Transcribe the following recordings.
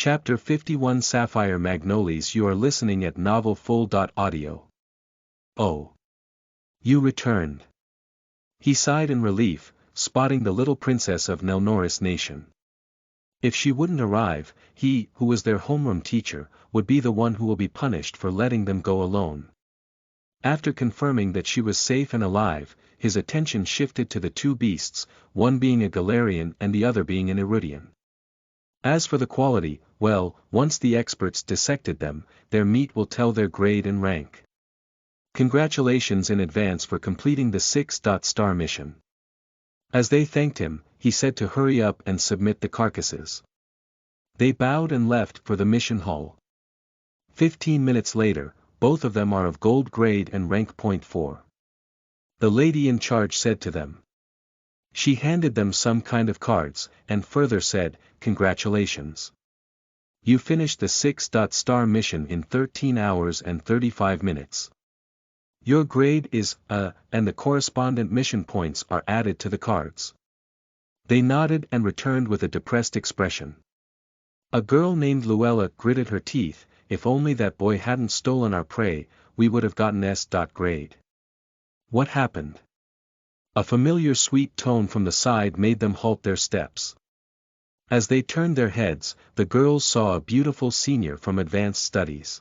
Chapter 51 Sapphire Magnolias. You are listening at novelfull.audio. Oh. You returned. He sighed in relief, spotting the little princess of Nelnoris nation. If she wouldn't arrive, he, who was their homeroom teacher, would be the one who will be punished for letting them go alone. After confirming that she was safe and alive, his attention shifted to the two beasts, one being a Galarian and the other being an Erudian. As for the quality, well, once the experts dissected them, their meat will tell their grade and rank. Congratulations in advance for completing the 6-star mission. As they thanked him, he said to hurry up and submit the carcasses. They bowed and left for the mission hall. 15 minutes later, both of them are of gold grade and rank .4. The lady in charge said to them. She handed them some kind of cards, and further said, "Congratulations. You finished the 6-star mission in 13 hours and 35 minutes. Your grade is and the correspondent mission points are added to the cards." They nodded and returned with a depressed expression. A girl named Luella gritted her teeth. If only that boy hadn't stolen our prey, we would have gotten S. grade. What happened? A familiar sweet tone from the side made them halt their steps. As they turned their heads, the girls saw a beautiful senior from Advanced Studies.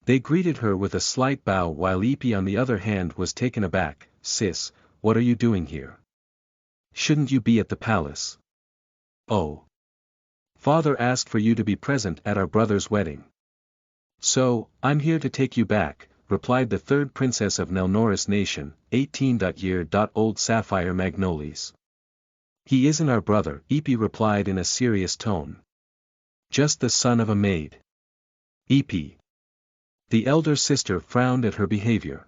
They greeted her with a slight bow while Epi on the other hand was taken aback. "Sis, what are you doing here? Shouldn't you be at the palace?" "Oh. Father asked for you to be present at our brother's wedding. So, I'm here to take you back," replied the third princess of Nelnoris nation, 18-year-old Sapphire Magnolias. "He isn't our brother," Epi replied in a serious tone. "Just the son of a maid." Epi. The elder sister frowned at her behavior.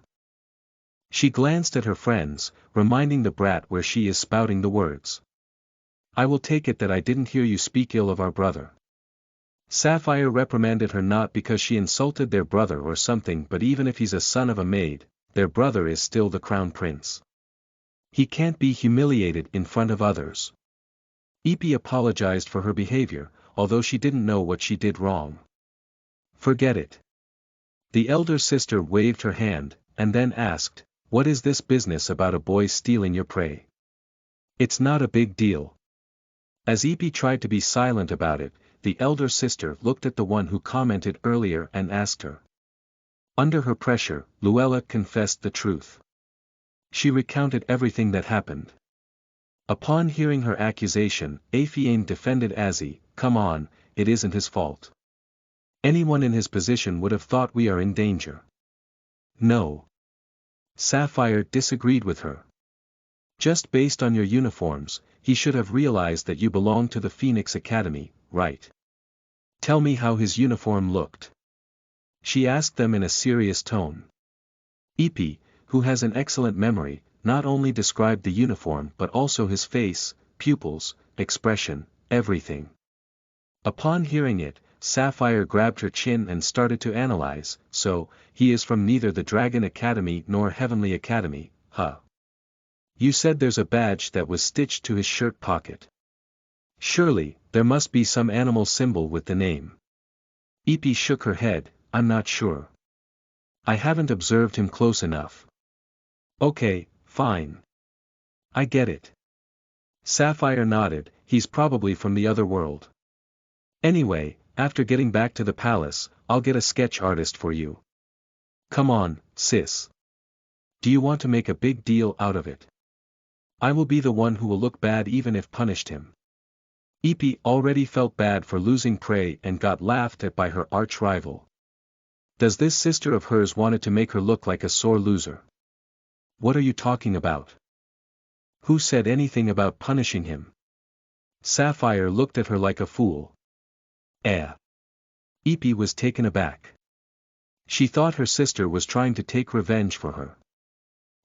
She glanced at her friends, reminding the brat where she is spouting the words. "I will take it that I didn't hear you speak ill of our brother." Sapphire reprimanded her not because she insulted their brother or something, but even if he's a son of a maid, their brother is still the crown prince. He can't be humiliated in front of others. Epi apologized for her behavior, although she didn't know what she did wrong. "Forget it." The elder sister waved her hand, and then asked, "What is this business about a boy stealing your prey? It's not a big deal." As Epi tried to be silent about it, the elder sister looked at the one who commented earlier and asked her. Under her pressure, Luella confessed the truth. She recounted everything that happened. Upon hearing her accusation, Afiane defended Azzy. "Come on, it isn't his fault. Anyone in his position would have thought we are in danger." "No." Sapphire disagreed with her. "Just based on your uniforms, he should have realized that you belong to the Phoenix Academy, right? Tell me how his uniform looked." She asked them in a serious tone. Epi, who has an excellent memory, not only described the uniform but also his face, pupils, expression, everything. Upon hearing it, Sapphire grabbed her chin and started to analyze. "So, he is from neither the Dragon Academy nor Heavenly Academy, huh? You said there's a badge that was stitched to his shirt pocket. Surely, there must be some animal symbol with the name." Epi shook her head. "I'm not sure. I haven't observed him close enough." "Okay, fine. I get it." Sapphire nodded. "He's probably from the other world. Anyway, after getting back to the palace, I'll get a sketch artist for you. Come on, sis. Do you want to make a big deal out of it? I will be the one who will look bad even if punished him." Epi already felt bad for losing prey and got laughed at by her arch-rival. Does this sister of hers wanted to make her look like a sore loser? "What are you talking about? Who said anything about punishing him?" Sapphire looked at her like a fool. Epi was taken aback. She thought her sister was trying to take revenge for her.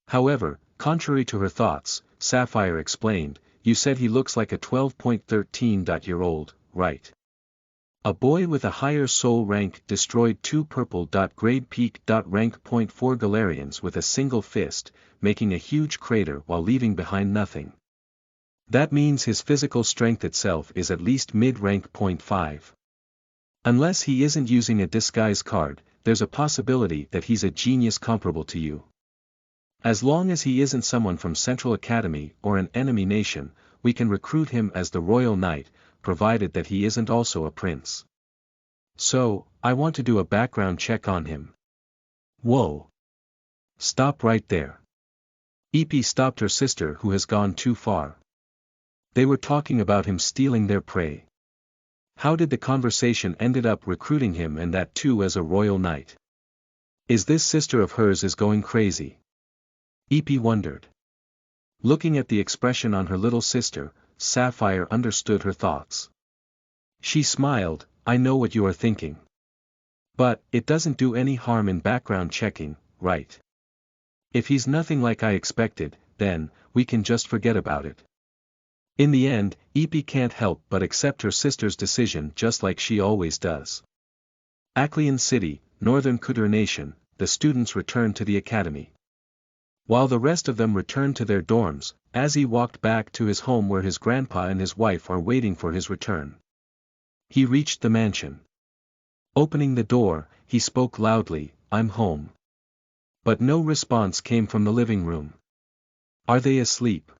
However, contrary to her thoughts, Sapphire explained, "You said he looks like a 12.13-year-old, right? A boy with a higher soul rank destroyed 2 purple.grade peak. Rank .4 Galarians with a single fist, making a huge crater while leaving behind nothing. That means his physical strength itself is at least mid-rank .5. Unless he isn't using a disguise card, there's a possibility that he's a genius comparable to you. As long as he isn't someone from Central Academy or an enemy nation, we can recruit him as the Royal Knight, provided that he isn't also a prince. So, I want to do a background check on him. Whoa! Stop right there. Epi stopped her sister, who has gone too far. They were talking about him stealing their prey. How did the conversation ended up recruiting him, and that too as a royal knight? Is this sister of hers is going crazy? Epi wondered. Looking at the expression on her little sister, Sapphire understood her thoughts. She smiled. I know what you are thinking. But, it doesn't do any harm in background checking, right? If he's nothing like I expected, then, we can just forget about it. In the end, Epi can't help but accept her sister's decision just like she always does. Aklian City, Northern Kudur Nation, the students returned to the academy. While the rest of them returned to their dorms, Azzy walked back to his home where his grandpa and his wife are waiting for his return. He reached the mansion. Opening the door, he spoke loudly, "I'm home." But no response came from the living room. Are they asleep?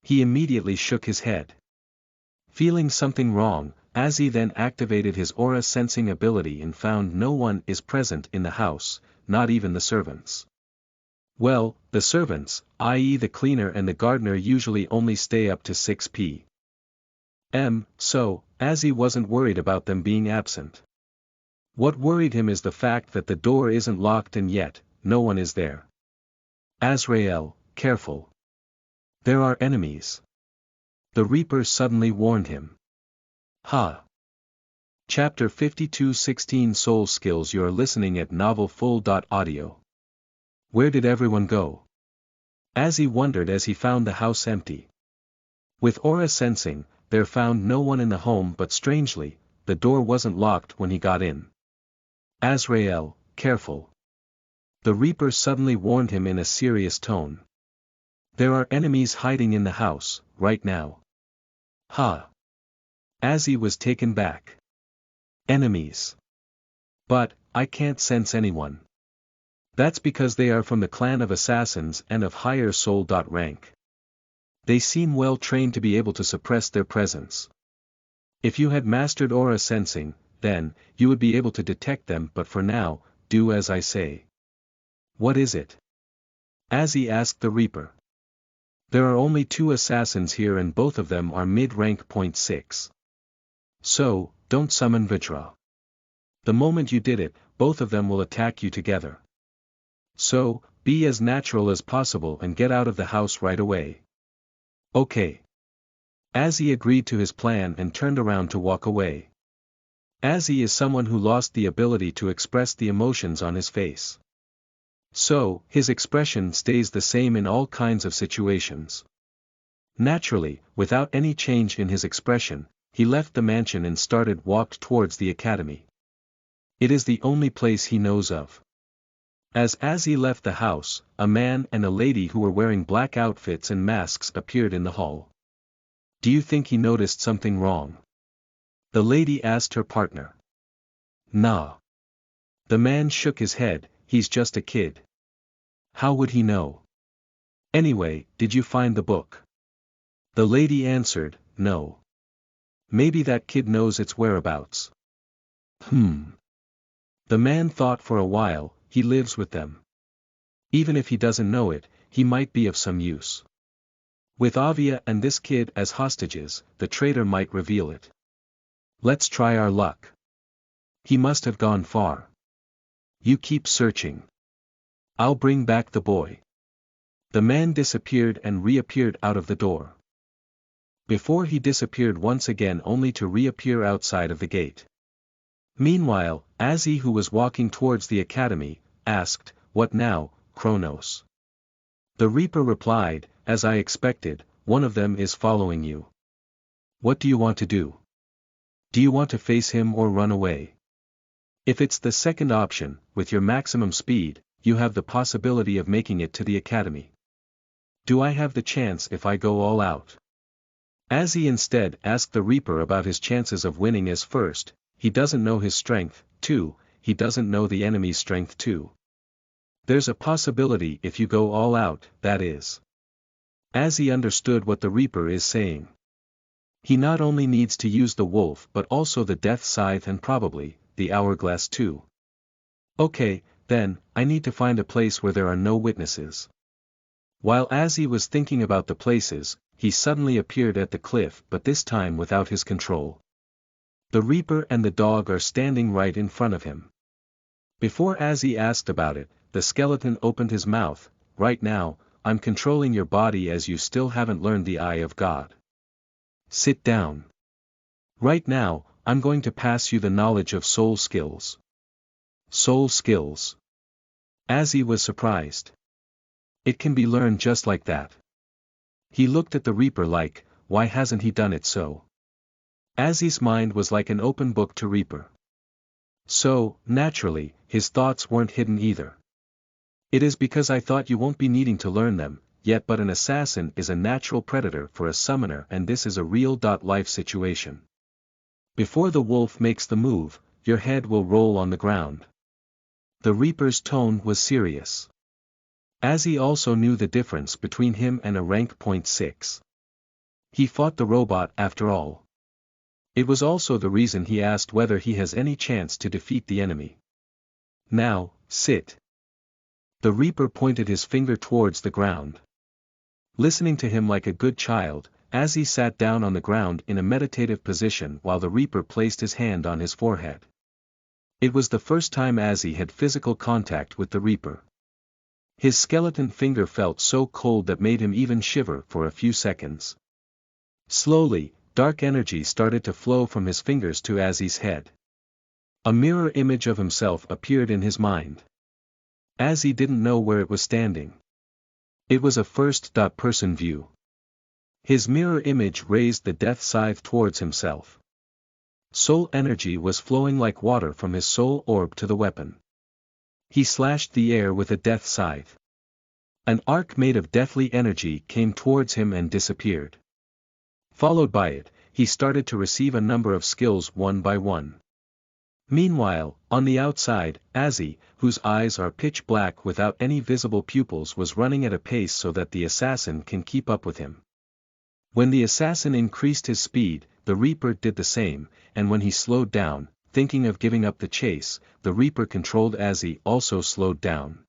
He immediately shook his head. Feeling something wrong, Azzy then activated his aura sensing ability and found no one is present in the house, not even the servants. Well, the servants, i.e. the cleaner and the gardener, usually only stay up to 6 p.m., so, Azzy wasn't worried about them being absent. What worried him is the fact that the door isn't locked and yet, no one is there. Azrael, careful. There are enemies. The Reaper suddenly warned him. Chapter 52:16 Soul Skills. You're listening at novelfull.audio. Where did everyone go? Azzy wondered as he found the house empty. With aura sensing, there found no one in the home, but strangely, the door wasn't locked when he got in. Azrael, careful. The Reaper suddenly warned him in a serious tone. There are enemies hiding in the house, right now. Azzy was taken back. Enemies. But, I can't sense anyone. That's because they are from the clan of assassins and of higher soul rank. They seem well trained to be able to suppress their presence. If you had mastered aura sensing, then, you would be able to detect them, but for now, do as I say. What is it? Azzy asked the Reaper. There are only 2 assassins here and both of them are mid-rank. 6. So, don't summon Vitra. The moment you did it, both of them will attack you together. So, be as natural as possible and get out of the house right away. Okay. Azzy agreed to his plan and turned around to walk away. Azzy is someone who lost the ability to express the emotions on his face. So, his expression stays the same in all kinds of situations. Naturally, without any change in his expression, he left the mansion and walked towards the academy. It is the only place he knows of. As Azzy left the house, a man and a lady who were wearing black outfits and masks appeared in the hall. Do you think he noticed something wrong? The lady asked her partner. Nah. The man shook his head. He's just a kid. How would he know? Anyway, did you find the book? The lady answered, no. Maybe that kid knows its whereabouts. The man thought for a while. He lives with them. Even if he doesn't know it, he might be of some use. With Avia and this kid as hostages, the traitor might reveal it. Let's try our luck. He must have gone far. You keep searching. I'll bring back the boy. The man disappeared and reappeared out of the door. Before he disappeared once again only to reappear outside of the gate. Meanwhile, Azzy, who was walking towards the academy, asked, "What now, Kronos?" The Reaper replied, "As I expected, one of them is following you. What do you want to do? Do you want to face him or run away? If it's the second option, with your maximum speed, you have the possibility of making it to the academy. Do I have the chance if I go all out?" Azzy instead asked the Reaper about his chances of winning as first. he doesn't know his strength, 2, he doesn't know the enemy's strength too. There's a possibility if you go all out, that is. As he understood what the Reaper is saying. He not only needs to use the wolf but also the death scythe and probably, the hourglass too. Okay, then, I need to find a place where there are no witnesses. While Azzy was thinking about the places, he suddenly appeared at the cliff but this time without his control. The Reaper and the dog are standing right in front of him. Before Azzy asked about it, the skeleton opened his mouth. Right now, I'm controlling your body as you still haven't learned the Eye of God. Sit down. Right now, I'm going to pass you the knowledge of soul skills. Soul skills. Azzy was surprised. It can be learned just like that. He looked at the Reaper like, why hasn't he done it so? Azzy's mind was like an open book to Reaper. So, naturally, his thoughts weren't hidden either. It is because I thought you won't be needing to learn them, yet but an assassin is a natural predator for a summoner and this is a real-life situation. Before the wolf makes the move, your head will roll on the ground. The Reaper's tone was serious. Azzy also knew the difference between him and a rank .6. He fought the robot after all. It was also the reason he asked whether he has any chance to defeat the enemy. Now, sit. The Reaper pointed his finger towards the ground. Listening to him like a good child, Azzy sat down on the ground in a meditative position while the Reaper placed his hand on his forehead. It was the first time Azzy had physical contact with the Reaper. His skeleton finger felt so cold that made him even shiver for a few seconds. Slowly, dark energy started to flow from his fingers to Azzy's head. A mirror image of himself appeared in his mind. Azzy didn't know where it was standing. It was a first-person view. His mirror image raised the death scythe towards himself. Soul energy was flowing like water from his soul orb to the weapon. He slashed the air with a death scythe. An arc made of deathly energy came towards him and disappeared. Followed by it, he started to receive a number of skills one by one. Meanwhile, on the outside, Azzy, whose eyes are pitch black without any visible pupils, was running at a pace so that the assassin can keep up with him. When the assassin increased his speed, the Reaper did the same, and when he slowed down, thinking of giving up the chase, the Reaper controlled Azzy also slowed down.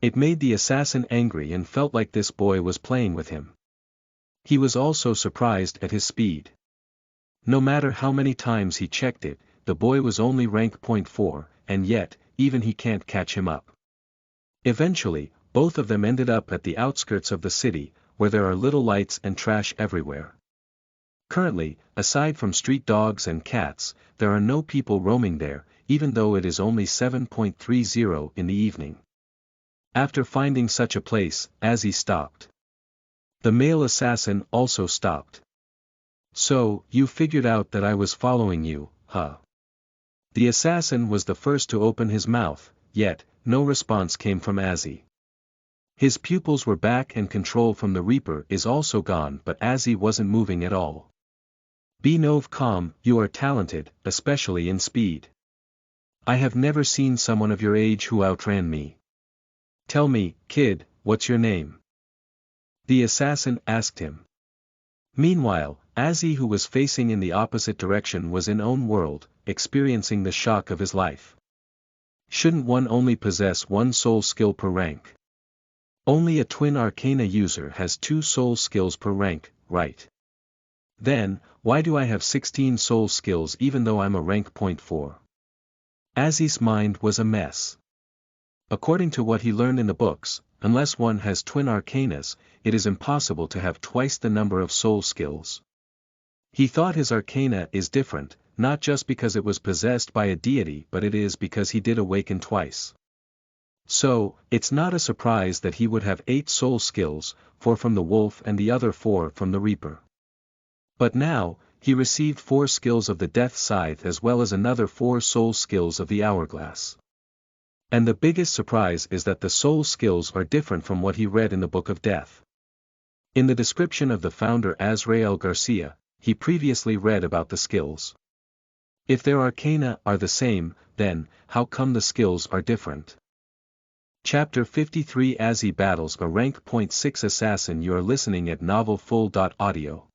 It made the assassin angry and felt like this boy was playing with him. He was also surprised at his speed. No matter how many times he checked it, the boy was only rank .4, and yet, even he can't catch him up. Eventually, both of them ended up at the outskirts of the city, where there are little lights and trash everywhere. Currently, aside from street dogs and cats, there are no people roaming there, even though it is only 7:30 in the evening. After finding such a place, Azzy stopped. The male assassin also stopped. So, you figured out that I was following you, huh? The assassin was the first to open his mouth, yet, no response came from Azzy. His pupils were back and control from the Reaper is also gone, but Azzy wasn't moving at all. Be calm, you are talented, especially in speed. I have never seen someone of your age who outran me. Tell me, kid, what's your name? The assassin asked him. Meanwhile, Azzy, who was facing in the opposite direction, was in own world, experiencing the shock of his life. Shouldn't one only possess one soul skill per rank? Only a twin arcana user has 2 soul skills per rank, right? Then, why do I have 16 soul skills even though I'm a rank .4? Azzy's mind was a mess. According to what he learned in the books, unless one has twin arcanas, it is impossible to have twice the number of soul skills. He thought his arcana is different, not just because it was possessed by a deity, but it is because he did awaken twice. So, it's not a surprise that he would have 8 soul skills, 4 from the wolf and the other 4 from the Reaper. But now, he received 4 skills of the death scythe as well as another 4 soul skills of the hourglass. And the biggest surprise is that the soul skills are different from what he read in the Book of Death. In the description of the founder Azrael Garcia, he previously read about the skills. If their arcana are the same, then, how come the skills are different? Chapter 53 As he battles a rank .6 assassin. You're listening at novelfull.audio.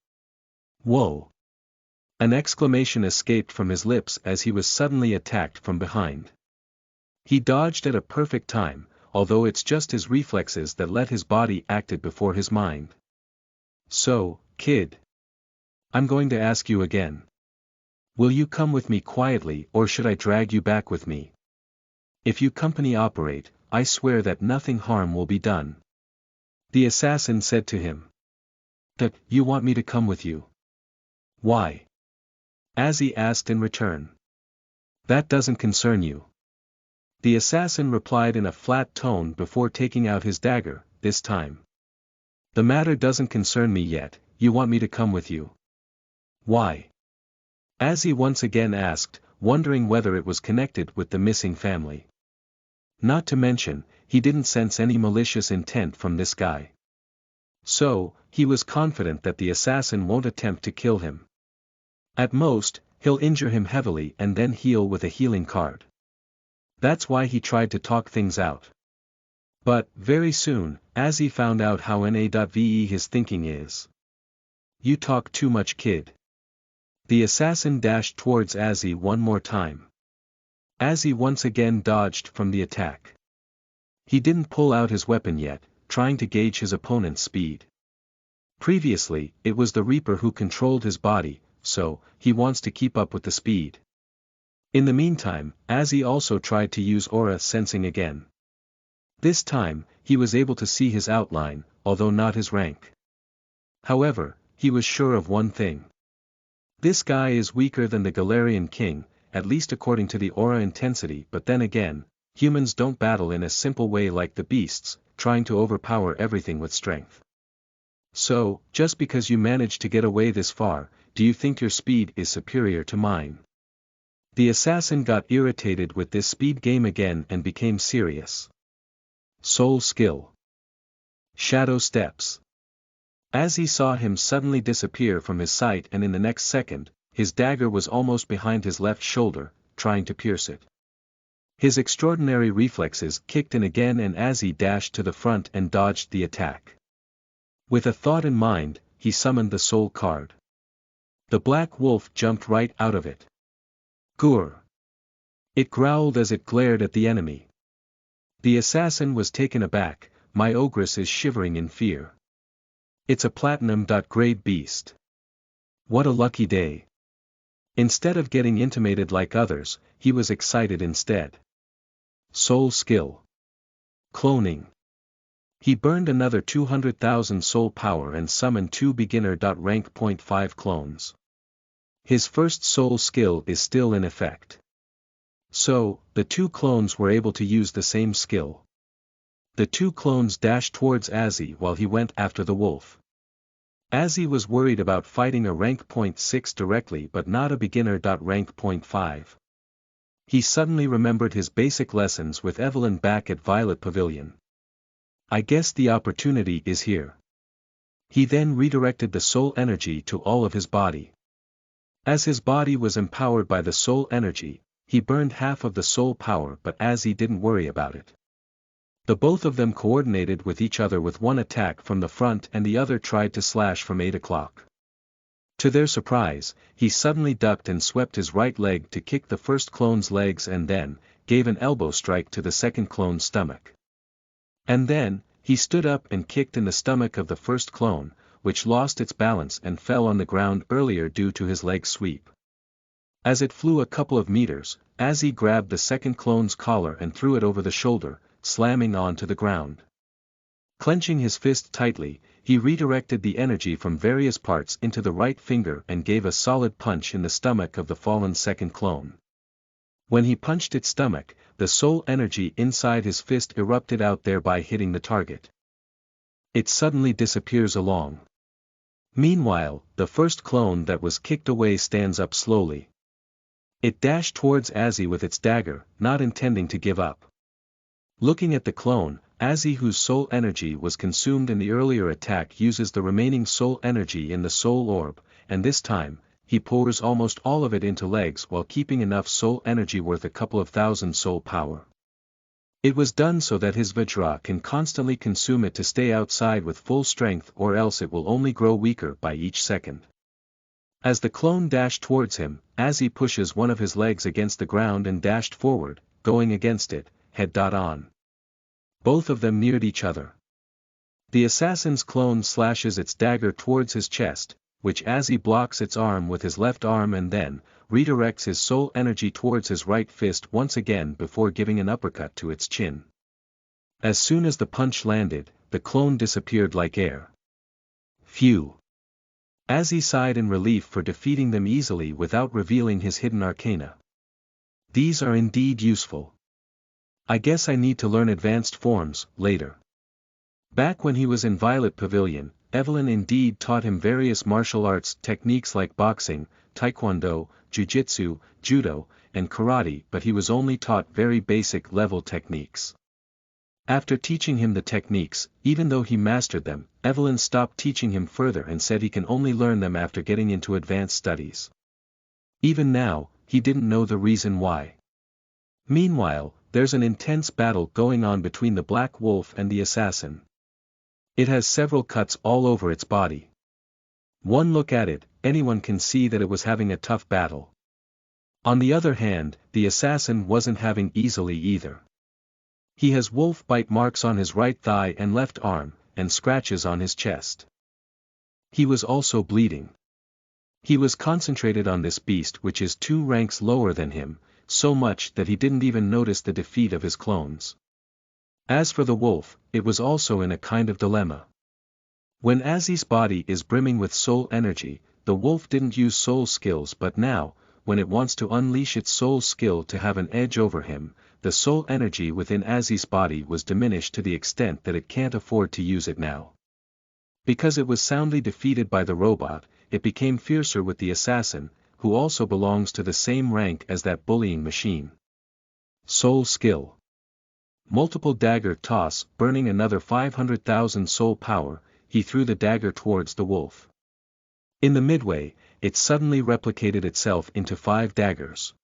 Whoa! An exclamation escaped from his lips as he was suddenly attacked from behind. He dodged at a perfect time, although it's just his reflexes that let his body acted before his mind. So, kid. I'm going to ask you again. Will you come with me quietly or should I drag you back with me? If you company operate, I swear that nothing harm will be done. The assassin said to him. That, you want me to come with you? Why? Azzy asked in return. That doesn't concern you. The assassin replied in a flat tone before taking out his dagger, this time. The matter doesn't concern me yet, you want me to come with you. Why? Azzy once again asked, wondering whether it was connected with the missing family. Not to mention, he didn't sense any malicious intent from this guy. So, he was confident that the assassin won't attempt to kill him. At most, he'll injure him heavily and then heal with a healing card. That's why he tried to talk things out. But, very soon, Azzy found out how NA.ve his thinking is. You talk too much, kid. The assassin dashed towards Azzy one more time. Azzy once again dodged from the attack. He didn't pull out his weapon yet, trying to gauge his opponent's speed. Previously, it was the Reaper who controlled his body, so, he wants to keep up with the speed. In the meantime, Azzy also tried to use aura sensing again. This time, he was able to see his outline, although not his rank. However, he was sure of one thing. This guy is weaker than the Galarian King, at least according to the aura intensity, but then again, humans don't battle in a simple way like the beasts, trying to overpower everything with strength. So, just because you managed to get away this far, do you think your speed is superior to mine? The assassin got irritated with this speed game again and became serious. Soul skill. Shadow steps. As he saw him suddenly disappear from his sight and in the next second, his dagger was almost behind his left shoulder, trying to pierce it. His extraordinary reflexes kicked in again and Azzy dashed to the front and dodged the attack. With a thought in mind, he summoned the soul card. The black wolf jumped right out of it. Gur! It growled as it glared at the enemy. The assassin was taken aback, my ogress is shivering in fear. It's a platinum-grade beast. What a lucky day. Instead of getting intimidated like others, he was excited instead. Soul skill. Cloning. He burned another 200,000 soul power and summoned 2 beginner.rank .5 clones. His first soul skill is still in effect. So, the 2 clones were able to use the same skill. The 2 clones dashed towards Azzy while he went after the wolf. Azzy was worried about fighting a rank .6 directly but not a beginner.rank .5. He suddenly remembered his basic lessons with Evelyn back at Violet Pavilion. I guess the opportunity is here. He then redirected the soul energy to all of his body. As his body was empowered by the soul energy, he burned half of the soul power but Azzy didn't worry about it. The both of them coordinated with each other with one attack from the front and the other tried to slash from 8 o'clock. To their surprise, he suddenly ducked and swept his right leg to kick the first clone's legs and then, gave an elbow strike to the second clone's stomach. And then, he stood up and kicked in the stomach of the first clone, which lost its balance and fell on the ground earlier due to his leg sweep. As it flew a couple of meters, Azzy grabbed the second clone's collar and threw it over the shoulder, slamming onto the ground. Clenching his fist tightly, he redirected the energy from various parts into the right finger and gave a solid punch in the stomach of the fallen second clone. When he punched its stomach, the soul energy inside his fist erupted out, thereby hitting the target. It suddenly disappears along. Meanwhile, the first clone that was kicked away stands up slowly. It dashed towards Azzy with its dagger, not intending to give up. Looking at the clone, Azzy, whose soul energy was consumed in the earlier attack, uses the remaining soul energy in the soul orb, and this time, he pours almost all of it into legs while keeping enough soul energy worth a couple of thousand soul power. It was done so that his Vajra can constantly consume it to stay outside with full strength, or else it will only grow weaker by each second. As the clone dashed towards him, Azzy pushes one of his legs against the ground and dashed forward, going against it, head on. Both of them neared each other. The assassin's clone slashes its dagger towards his chest, which Azzy blocks its arm with his left arm and then redirects his soul energy towards his right fist once again before giving an uppercut to its chin. As soon as the punch landed, the clone disappeared like air. Phew! Azzy sighed in relief for defeating them easily without revealing his hidden arcana. These are indeed useful. I guess I need to learn advanced forms later. Back when he was in Violet Pavilion, Evelyn indeed taught him various martial arts techniques like boxing, taekwondo, jiu-jitsu, judo, and karate, but he was only taught very basic level techniques. After teaching him the techniques, even though he mastered them, Evelyn stopped teaching him further and said he can only learn them after getting into advanced studies. Even now, he didn't know the reason why. Meanwhile, there's an intense battle going on between the Black Wolf and the assassin. It has several cuts all over its body. One look at it, anyone can see that it was having a tough battle. On the other hand, the assassin wasn't having easily either. He has wolf bite marks on his right thigh and left arm, and scratches on his chest. He was also bleeding. He was concentrated on this beast, which is 2 ranks lower than him, so much that he didn't even notice the defeat of his clones. As for the wolf, it was also in a kind of dilemma. When Azzy's body is brimming with soul energy, the wolf didn't use soul skills, but now, when it wants to unleash its soul skill to have an edge over him, the soul energy within Azzy's body was diminished to the extent that it can't afford to use it now. Because it was soundly defeated by the robot, it became fiercer with the assassin, who also belongs to the same rank as that bullying machine. Soul skill. Multiple dagger toss, burning another 500,000 soul power, he threw the dagger towards the wolf. In the midway, it suddenly replicated itself into 5 daggers.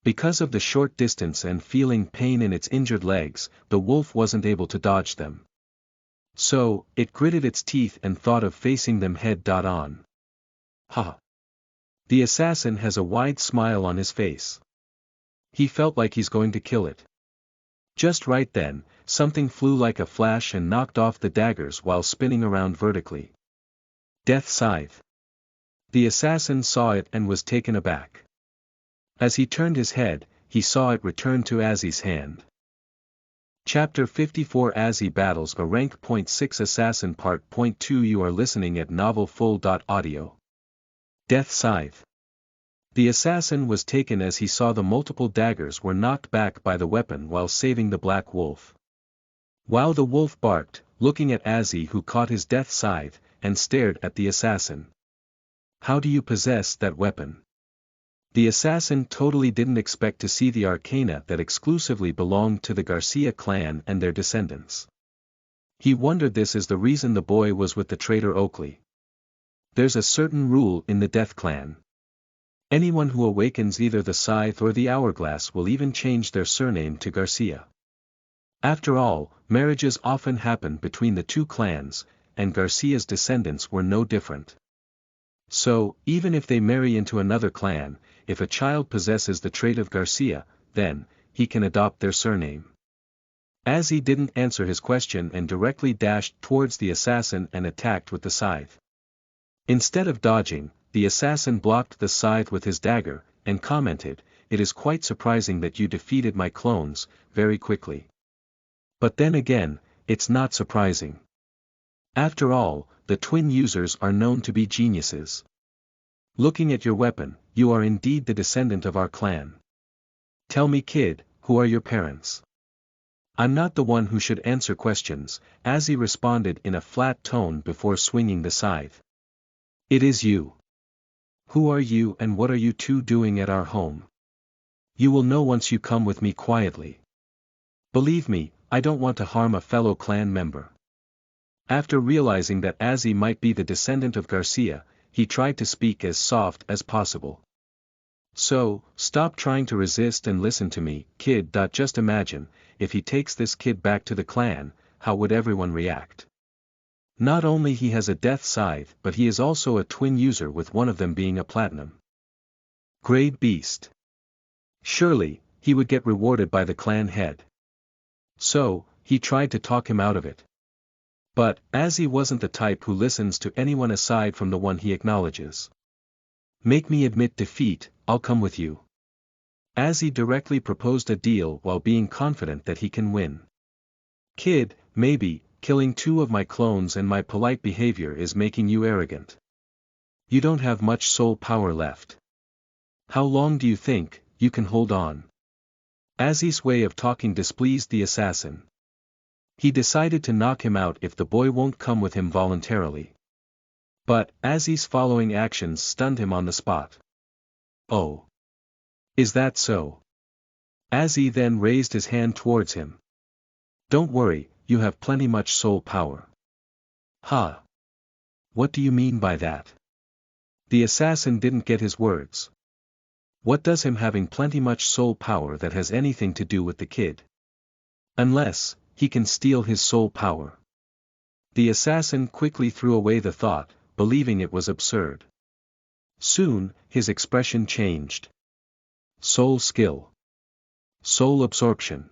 Because of the short distance and feeling pain in its injured legs, the wolf wasn't able to dodge them. So, it gritted its teeth and thought of facing them head on. Ha! The assassin has a wide smile on his face. He felt like he's going to kill it. Just right then, something flew like a flash and knocked off the daggers while spinning around vertically. Death Scythe. The assassin saw it and was taken aback. As he turned his head, he saw it return to Azzy's hand. Chapter 54 Azzy battles a rank .6 assassin Part .2 You are listening at novelfull.audio. Death Scythe. The assassin was taken as he saw the multiple daggers were knocked back by the weapon while saving the Black Wolf. While the wolf barked, looking at Azzy, who caught his death scythe, and stared at the assassin. How do you possess that weapon? The assassin totally didn't expect to see the arcana that exclusively belonged to the Garcia clan and their descendants. He wondered this is the reason the boy was with the traitor Oakley. There's a certain rule in the Death Clan. Anyone who awakens either the scythe or the hourglass will even change their surname to Garcia. After all, marriages often happen between the two clans, and Garcia's descendants were no different. So, even if they marry into another clan, if a child possesses the trait of Garcia, then, he can adopt their surname. Azzy didn't answer his question and directly dashed towards the assassin and attacked with the scythe. Instead of dodging, the assassin blocked the scythe with his dagger, and commented, "It is quite surprising that you defeated my clones, very quickly. But then again, it's not surprising. After all, the twin users are known to be geniuses. Looking at your weapon, you are indeed the descendant of our clan. Tell me, kid, who are your parents?" "I'm not the one who should answer questions," Azzy responded in a flat tone before swinging the scythe. "It is you. Who are you and what are you two doing at our home? You will know once you come with me quietly. Believe me, I don't want to harm a fellow clan member." After realizing that Azzy might be the descendant of Garcia, he tried to speak as soft as possible. So, stop trying to resist and listen to me, kid. Just imagine, if he takes this kid back to the clan, how would everyone react? Not only he has a death scythe, but he is also a twin user, with one of them being a platinum grade beast. Surely, he would get rewarded by the clan head. So, he tried to talk him out of it. But, as he wasn't the type who listens to anyone aside from the one he acknowledges. Make me admit defeat, I'll come with you. As he directly proposed a deal while being confident that he can win. Kid, maybe, killing 2 of my clones and my polite behavior is making you arrogant. You don't have much soul power left. How long do you think you can hold on? Azzy's way of talking displeased the assassin. He decided to knock him out if the boy won't come with him voluntarily. But, Azzy's following actions stunned him on the spot. Oh. Is that so? Azzy then raised his hand towards him. Don't worry, you have plenty much soul power. Huh? What do you mean by that? The assassin didn't get his words. What does him having plenty much soul power that has anything to do with the kid? Unless, he can steal his soul power. The assassin quickly threw away the thought, believing it was absurd. Soon, his expression changed. Soul skill. Soul absorption.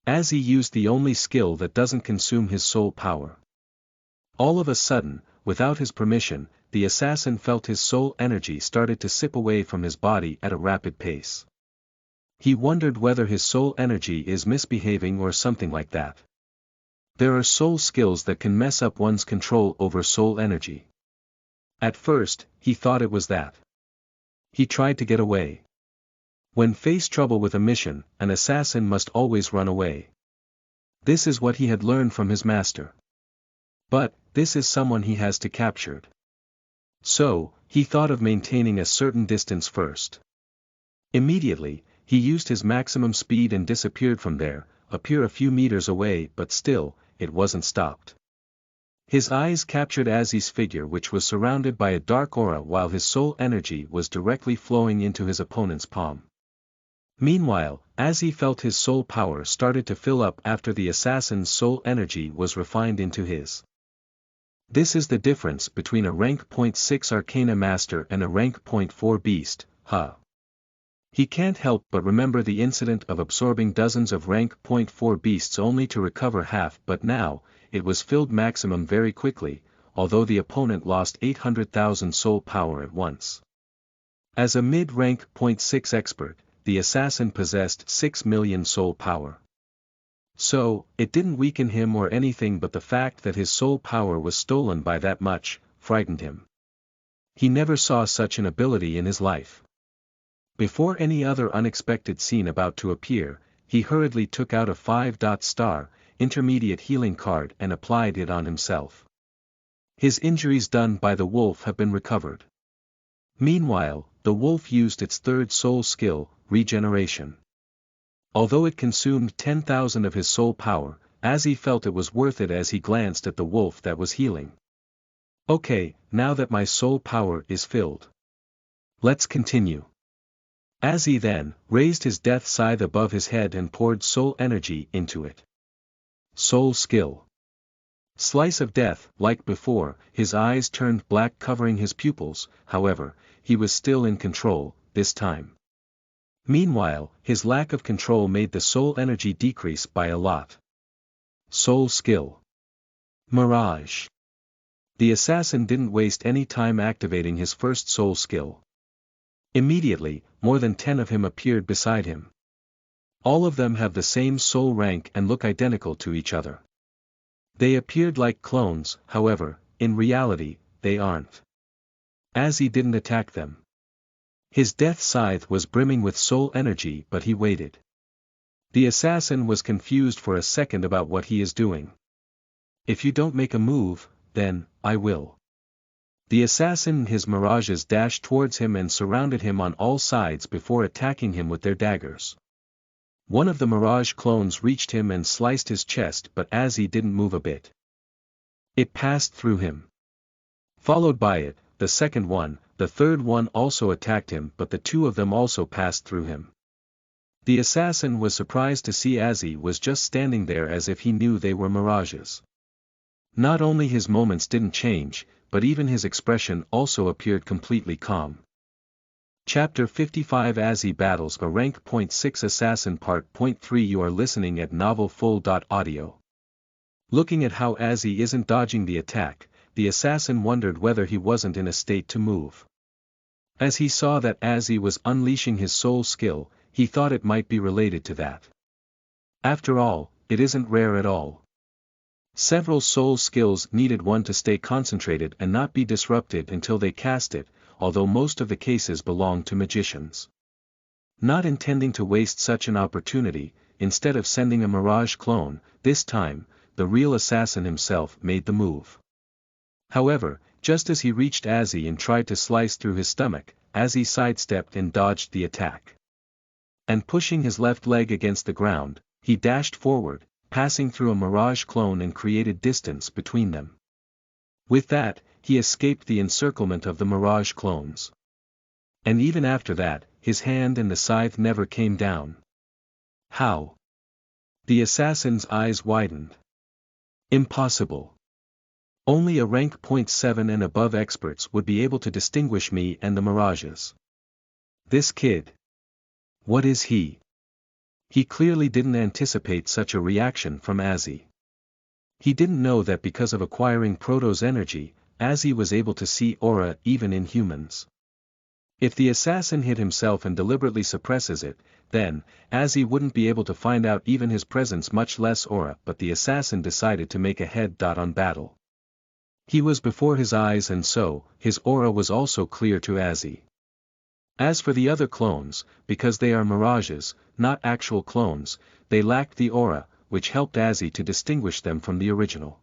As he used the only skill that doesn't consume his soul power. All of a sudden, without his permission, the assassin felt his soul energy started to sip away from his body at a rapid pace. He wondered whether his soul energy is misbehaving or something like that. There are soul skills that can mess up one's control over soul energy. At first, he thought it was that. He tried to get away. When faced trouble with a mission, an assassin must always run away. This is what he had learned from his master. But, this is someone he has to capture. So, he thought of maintaining a certain distance first. Immediately, he used his maximum speed and disappeared from there, appear a few meters away, but still, it wasn't stopped. His eyes captured Azzy's figure, which was surrounded by a dark aura while his soul energy was directly flowing into his opponent's palm. Meanwhile, Azzy felt his soul power started to fill up after the assassin's soul energy was refined into his. This is the difference between a rank .6 Arcana Master and a rank .4 Beast, huh? He can't help but remember the incident of absorbing dozens of rank .4 beasts only to recover half, but now, it was filled maximum very quickly, although the opponent lost 800,000 soul power at once. As a mid-rank .6 expert, the assassin possessed 6 million soul power. So, it didn't weaken him or anything, but the fact that his soul power was stolen by that much, frightened him. He never saw such an ability in his life. Before any other unexpected scene about to appear, he hurriedly took out a 5-star, intermediate healing card and applied it on himself. His injuries done by the wolf have been recovered. Meanwhile, the wolf used its third soul skill, regeneration. Although it consumed 10,000 of his soul power, Azzy felt it was worth it as he glanced at the wolf that was healing. Okay, now that my soul power is filled. Let's continue. Azzy then raised his death scythe above his head and poured soul energy into it. Soul skill. Slice of death. Like before, his eyes turned black, covering his pupils. However, he was still in control, this time. Meanwhile, his lack of control made the soul energy decrease by a lot. Soul skill. Mirage. The assassin didn't waste any time activating his first soul skill. Immediately, more than 10 of him appeared beside him. All of them have the same soul rank and look identical to each other. They appeared like clones, however, in reality, they aren't. Azzy didn't attack them. His death scythe was brimming with soul energy, but he waited. The assassin was confused for a second about what he is doing. If you don't make a move, then, I will. The assassin and his mirages dashed towards him and surrounded him on all sides before attacking him with their daggers. One of the mirage clones reached him and sliced his chest, but Azzy didn't move a bit. It passed through him. Followed by it, the second one, the third one also attacked him, but the two of them also passed through him. The assassin was surprised to see Azzy was just standing there as if he knew they were mirages. Not only his moments didn't change, but even his expression also appeared completely calm. Chapter 55 Azzy battles a rank .6 assassin Part .3 You are listening at novelfull.audio. Looking at how Azzy isn't dodging the attack, the assassin wondered whether he wasn't in a state to move. As he saw that Azzy was unleashing his soul skill, he thought it might be related to that. After all, it isn't rare at all. Several soul skills needed one to stay concentrated and not be disrupted until they cast it, although most of the cases belong to magicians. Not intending to waste such an opportunity, instead of sending a mirage clone, this time, the real assassin himself made the move. However, just as he reached Azzy and tried to slice through his stomach, Azzy sidestepped and dodged the attack. And pushing his left leg against the ground, he dashed forward, passing through a mirage clone and created distance between them. With that, he escaped the encirclement of the mirage clones. And even after that, his hand and the scythe never came down. How? The assassin's eyes widened. Impossible. Only a rank .7 and above experts would be able to distinguish me and the mirages. This kid. What is he? He clearly didn't anticipate such a reaction from Azzy. He didn't know that because of acquiring Proto's energy, Azzy was able to see aura even in humans. If the assassin hid himself and deliberately suppresses it, then, Azzy wouldn't be able to find out even his presence much less aura, but the assassin decided to make a head dot on battle. He was before his eyes and so, his aura was also clear to Azzy. As for the other clones, because they are mirages, not actual clones, they lacked the aura, which helped Azzy to distinguish them from the original.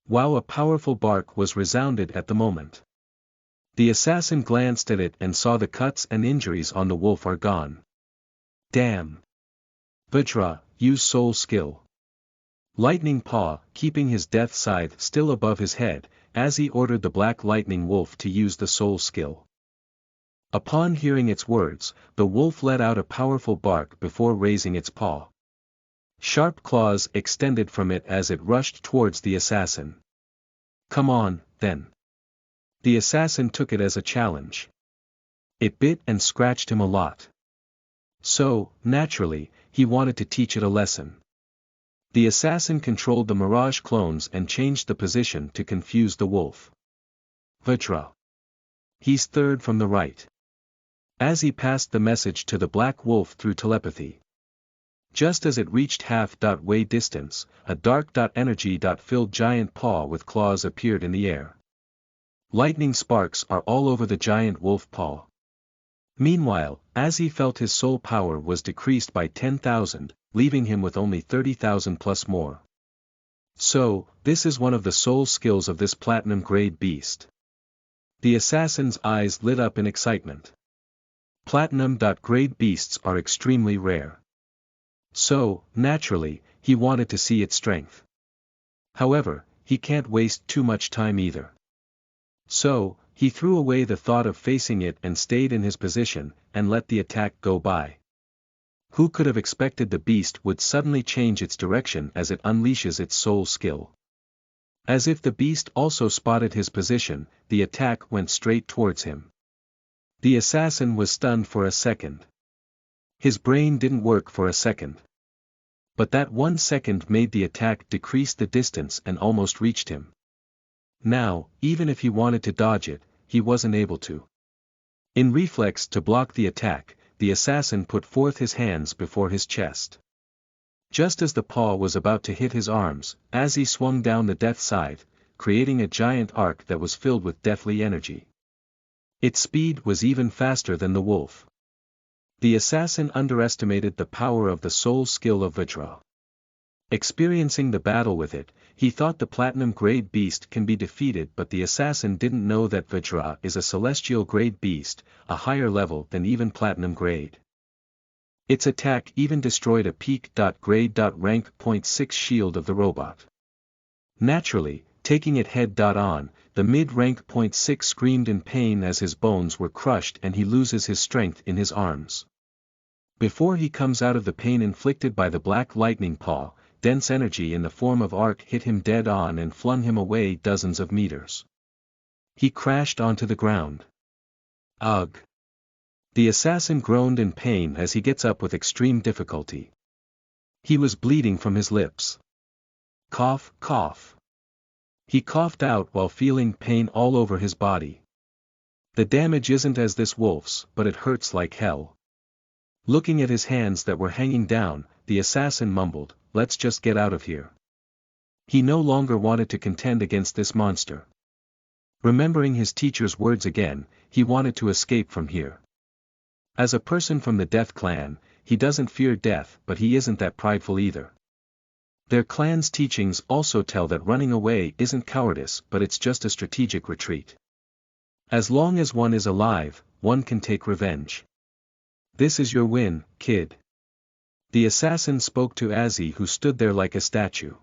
Wow! A powerful bark was resounded at the moment. The assassin glanced at it and saw the cuts and injuries on the wolf are gone. Damn! Vajra, use soul skill. Lightning Paw, keeping his death scythe still above his head, Azzy ordered the black lightning wolf to use the soul skill. Upon hearing its words, the wolf let out a powerful bark before raising its paw. Sharp claws extended from it as it rushed towards the assassin. Come on, then. The assassin took it as a challenge. It bit and scratched him a lot. So, naturally, he wanted to teach it a lesson. The assassin controlled the mirage clones and changed the position to confuse the wolf. Vajra. He's third from the right. Azzy passed the message to the black wolf through telepathy. Just as it reached half-way distance, a dark energy-filled giant paw with claws appeared in the air. Lightning sparks are all over the giant wolf paw. Meanwhile, Azzy felt his soul power was decreased by 10,000, leaving him with only 30,000 plus more. So, this is one of the soul skills of this platinum-grade beast. The assassin's eyes lit up in excitement. Platinum-grade beasts are extremely rare. So, naturally, he wanted to see its strength. However, he can't waste too much time either. So, he threw away the thought of facing it and stayed in his position, and let the attack go by. Who could have expected the beast would suddenly change its direction as it unleashes its soul skill? As if the beast also spotted his position, the attack went straight towards him. The assassin was stunned for a second. His brain didn't work for a second. But that 1 second made the attack decrease the distance and almost reached him. Now, even if he wanted to dodge it, he wasn't able to. In reflex to block the attack, the assassin put forth his hands before his chest. Just as the paw was about to hit his arms, Azzy swung down the death scythe, creating a giant arc that was filled with deathly energy. Its speed was even faster than the wolf. The assassin underestimated the power of the soul skill of Vajra. Experiencing the battle with it, he thought the platinum-grade beast can be defeated, but the assassin didn't know that Vajra is a celestial-grade beast, a higher level than even platinum-grade. Its attack even destroyed a peak-grade rank .6 shield of the robot. Naturally, taking it head-on. The mid-rank .6 screamed in pain as his bones were crushed and he loses his strength in his arms. Before he comes out of the pain inflicted by the black lightning paw, dense energy in the form of arc hit him dead on and flung him away dozens of meters. He crashed onto the ground. Ugh! The assassin groaned in pain as he gets up with extreme difficulty. He was bleeding from his lips. Cough, cough. He coughed out while feeling pain all over his body. The damage isn't as this wolf's, but it hurts like hell. Looking at his hands that were hanging down, the assassin mumbled, "Let's just get out of here." He no longer wanted to contend against this monster. Remembering his teacher's words again, he wanted to escape from here. As a person from the Death Clan, he doesn't fear death, but he isn't that prideful either. Their clan's teachings also tell that running away isn't cowardice, but it's just a strategic retreat. As long as one is alive, one can take revenge. This is your win, kid. The assassin spoke to Azzy, who stood there like a statue.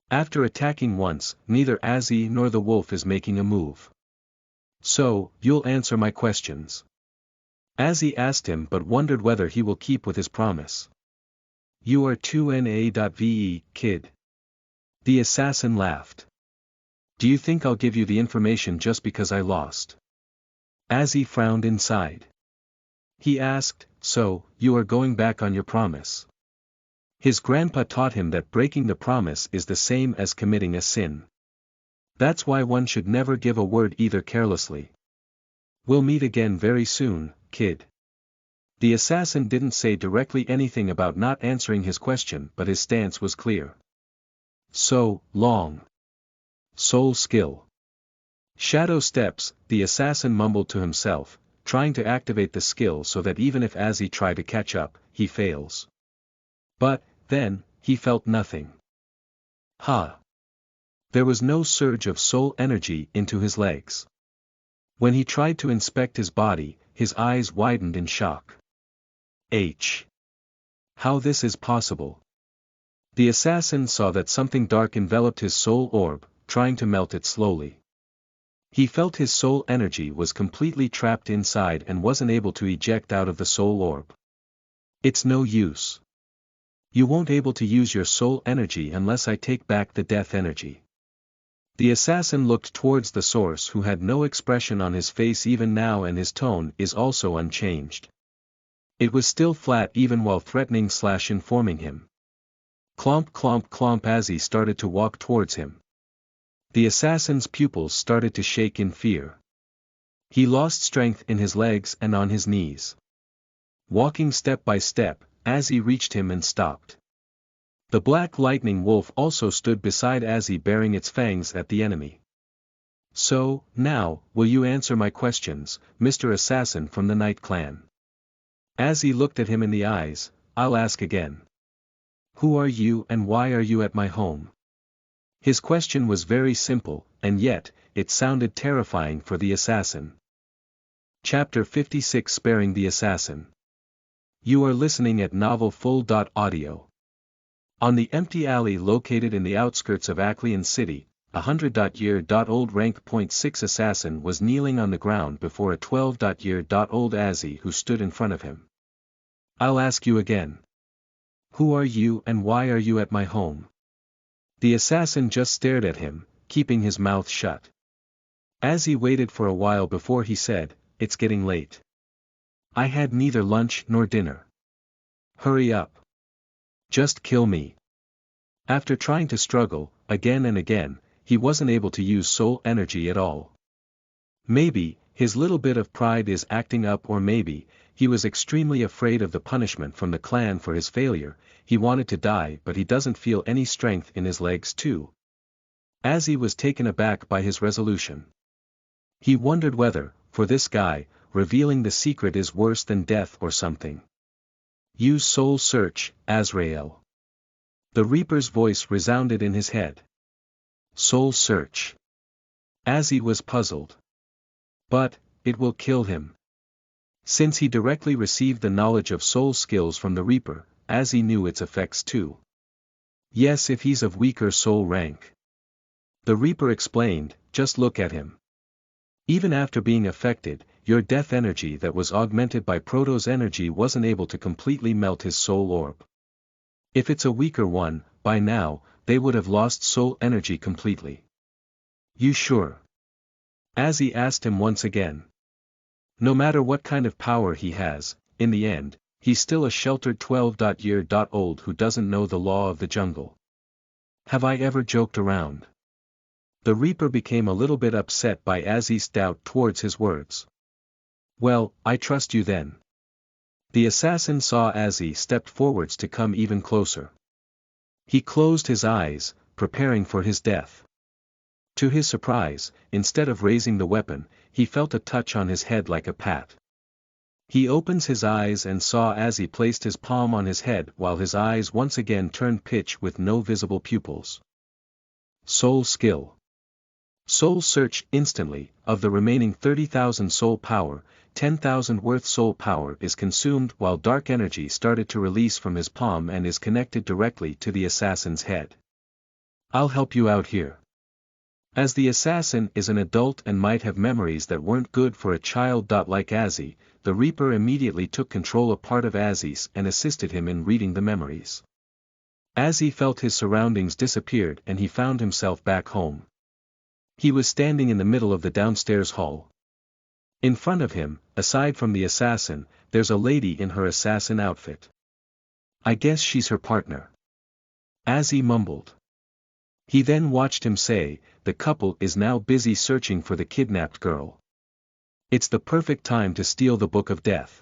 After attacking once, neither Azzy nor the wolf is making a move. So, you'll answer my questions? Azzy asked him, but wondered whether he will keep with his promise. You are 2NA.VE, kid. The assassin laughed. Do you think I'll give you the information just because I lost? Azzy frowned inside. He asked, so, you are going back on your promise? His grandpa taught him that breaking the promise is the same as committing a sin. That's why one should never give a word either carelessly. We'll meet again very soon, kid. The assassin didn't say directly anything about not answering his question, but his stance was clear. So, long. Soul skill. Shadow steps, the assassin mumbled to himself, trying to activate the skill so that even if Azzy tried to catch up, he fails. But, then, he felt nothing. There was no surge of soul energy into his legs. When he tried to inspect his body, his eyes widened in shock. How this is possible? The assassin saw that something dark enveloped his soul orb, trying to melt it slowly. He felt his soul energy was completely trapped inside and wasn't able to eject out of the soul orb. It's no use. You won't able to use your soul energy unless I take back the death energy. The assassin looked towards the source, who had no expression on his face even now, and his tone is also unchanged. It was still flat even while threatening/informing him. Clomp clomp clomp as he started to walk towards him. The assassin's pupils started to shake in fear. He lost strength in his legs and on his knees. Walking step by step, Azzy reached him and stopped. The black lightning wolf also stood beside Azzy, baring its fangs at the enemy. So, now, will you answer my questions, Mr. Assassin from the Night Clan? Azzy looked at him in the eyes. I'll ask again. Who are you and why are you at my home? His question was very simple, and yet, it sounded terrifying for the assassin. Chapter 56, Sparing the Assassin. You are listening at NovelFull.audio. On the empty alley located in the outskirts of Aklian City, a 100-year-old rank .6 assassin was kneeling on the ground before a 12-year-old Azzy who stood in front of him. I'll ask you again. Who are you and why are you at my home? The assassin just stared at him, keeping his mouth shut. Azzy waited for a while before he said, It's getting late. I had neither lunch nor dinner. Hurry up. Just kill me. After trying to struggle, again and again, he wasn't able to use soul energy at all. Maybe, his little bit of pride is acting up, or maybe, he was extremely afraid of the punishment from the clan for his failure. He wanted to die, but he doesn't feel any strength in his legs too. Azzy was taken aback by his resolution. He wondered whether, for this guy, revealing the secret is worse than death or something. Use soul search, Azrael. The Reaper's voice resounded in his head. Soul search. Azzy was puzzled. But, it will kill him. Since he directly received the knowledge of soul skills from the Reaper, Azzy knew its effects too. Yes, if he's of weaker soul rank. The Reaper explained, just look at him. Even after being affected, your death energy that was augmented by Proto's energy wasn't able to completely melt his soul orb. If it's a weaker one, by now, they would have lost soul energy completely. You sure? Azzy asked him once again. No matter what kind of power he has, in the end, he's still a sheltered 12-year-old who doesn't know the law of the jungle. Have I ever joked around? The Reaper became a little bit upset by Azzy's doubt towards his words. Well, I trust you then. The assassin saw Azzy stepped forwards to come even closer. He closed his eyes, preparing for his death. To his surprise, instead of raising the weapon, he felt a touch on his head like a pat. He opens his eyes and saw Azzy placed his palm on his head while his eyes once again turned pitch with no visible pupils. Soul skill. Soul search instantly. Of the remaining 30,000 soul power, 10,000 worth soul power is consumed while dark energy started to release from his palm and is connected directly to the assassin's head. I'll help you out here. As the assassin is an adult and might have memories that weren't good for a child. Like Azzy, the Reaper immediately took control of part of Azzy's and assisted him in reading the memories. Azzy felt his surroundings disappeared and he found himself back home. He was standing in the middle of the downstairs hall. In front of him, aside from the assassin, there's a lady in her assassin outfit. I guess she's her partner. Azzy mumbled. He then watched him say, the couple is now busy searching for the kidnapped girl. It's the perfect time to steal the Book of Death.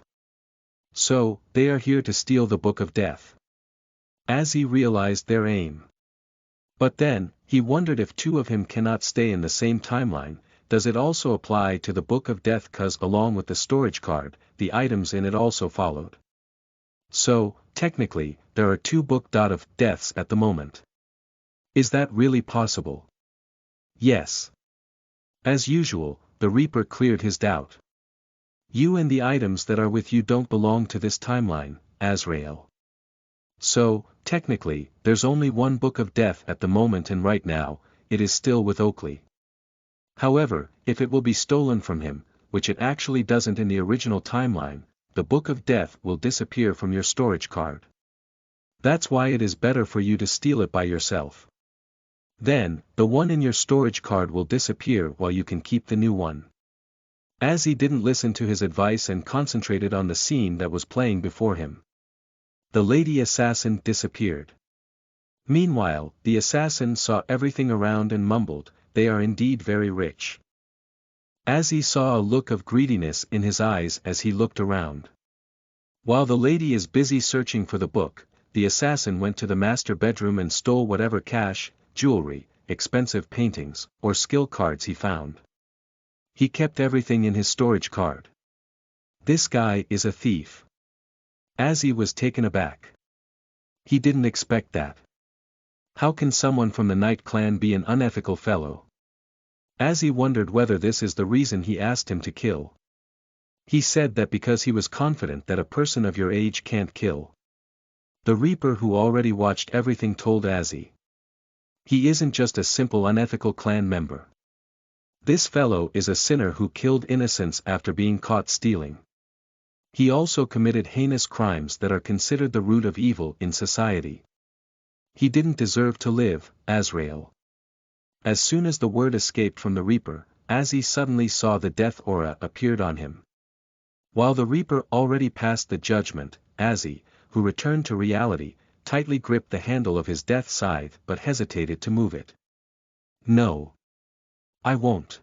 So, they are here to steal the Book of Death. Azzy realized their aim. But then, he wondered if two of him cannot stay in the same timeline. Does it also apply to the Book of Death? Cause along with the storage card, the items in it also followed. So, technically, there are two Book of Deaths at the moment. Is that really possible? Yes. As usual, the Reaper cleared his doubt. You and the items that are with you don't belong to this timeline, Azrael. So, technically, there's only one Book of Death at the moment and right now, it is still with Oakley. However, if it will be stolen from him, which it actually doesn't in the original timeline, the Book of Death will disappear from your storage card. That's why it is better for you to steal it by yourself. Then, the one in your storage card will disappear while you can keep the new one. Azzy didn't listen to his advice and concentrated on the scene that was playing before him. The lady assassin disappeared. Meanwhile, the assassin saw everything around and mumbled, they are indeed very rich. Azzy saw a look of greediness in his eyes as he looked around. While the lady is busy searching for the book, the assassin went to the master bedroom and stole whatever cash, jewelry, expensive paintings, or skill cards he found. He kept everything in his storage card. This guy is a thief. Azzy was taken aback. He didn't expect that. How can someone from the Night Clan be an unethical fellow? Azzy wondered whether this is the reason he asked him to kill. He said that because he was confident that a person of your age can't kill. The Reaper who already watched everything told Azzy. He isn't just a simple unethical clan member. This fellow is a sinner who killed innocents after being caught stealing. He also committed heinous crimes that are considered the root of evil in society. He didn't deserve to live, Azrael. As soon as the word escaped from the Reaper, Azzy suddenly saw the death aura appeared on him. While the Reaper already passed the judgment, Azzy, who returned to reality, tightly gripped the handle of his death scythe but hesitated to move it. No. I won't.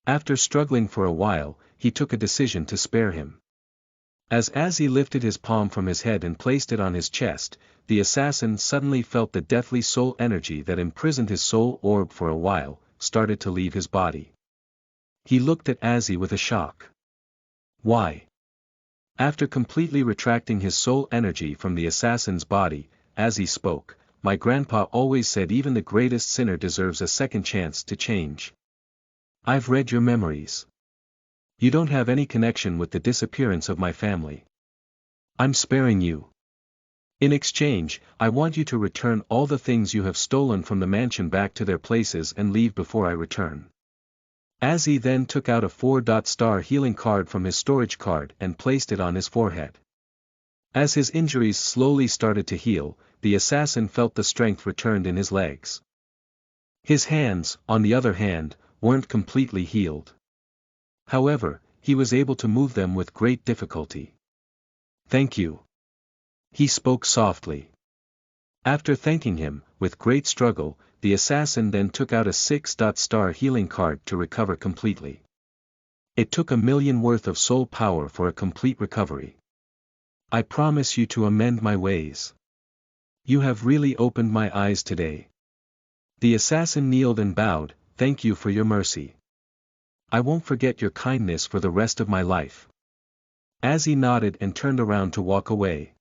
After struggling for a while, he took a decision to spare him. As Azzy lifted his palm from his head and placed it on his chest, the assassin suddenly felt the deathly soul energy that imprisoned his soul orb for a while, started to leave his body. He looked at Azzy with a shock. Why? After completely retracting his soul energy from the assassin's body, Azzy spoke, my grandpa always said even the greatest sinner deserves a second chance to change. I've read your memories. You don't have any connection with the disappearance of my family. I'm sparing you. In exchange, I want you to return all the things you have stolen from the mansion back to their places and leave before I return. Azzy then took out a 4-star healing card from his storage card and placed it on his forehead. As his injuries slowly started to heal, the assassin felt the strength returned in his legs. His hands, on the other hand, weren't completely healed. However, he was able to move them with great difficulty. "Thank you," he spoke softly. After thanking him, with great struggle, the assassin then took out a 6-star healing card to recover completely. It took 1,000,000 worth of soul power for a complete recovery. "I promise you to amend my ways. You have really opened my eyes today." The assassin kneeled and bowed, "Thank you for your mercy. I won't forget your kindness for the rest of my life." Azzy nodded and turned around to walk away.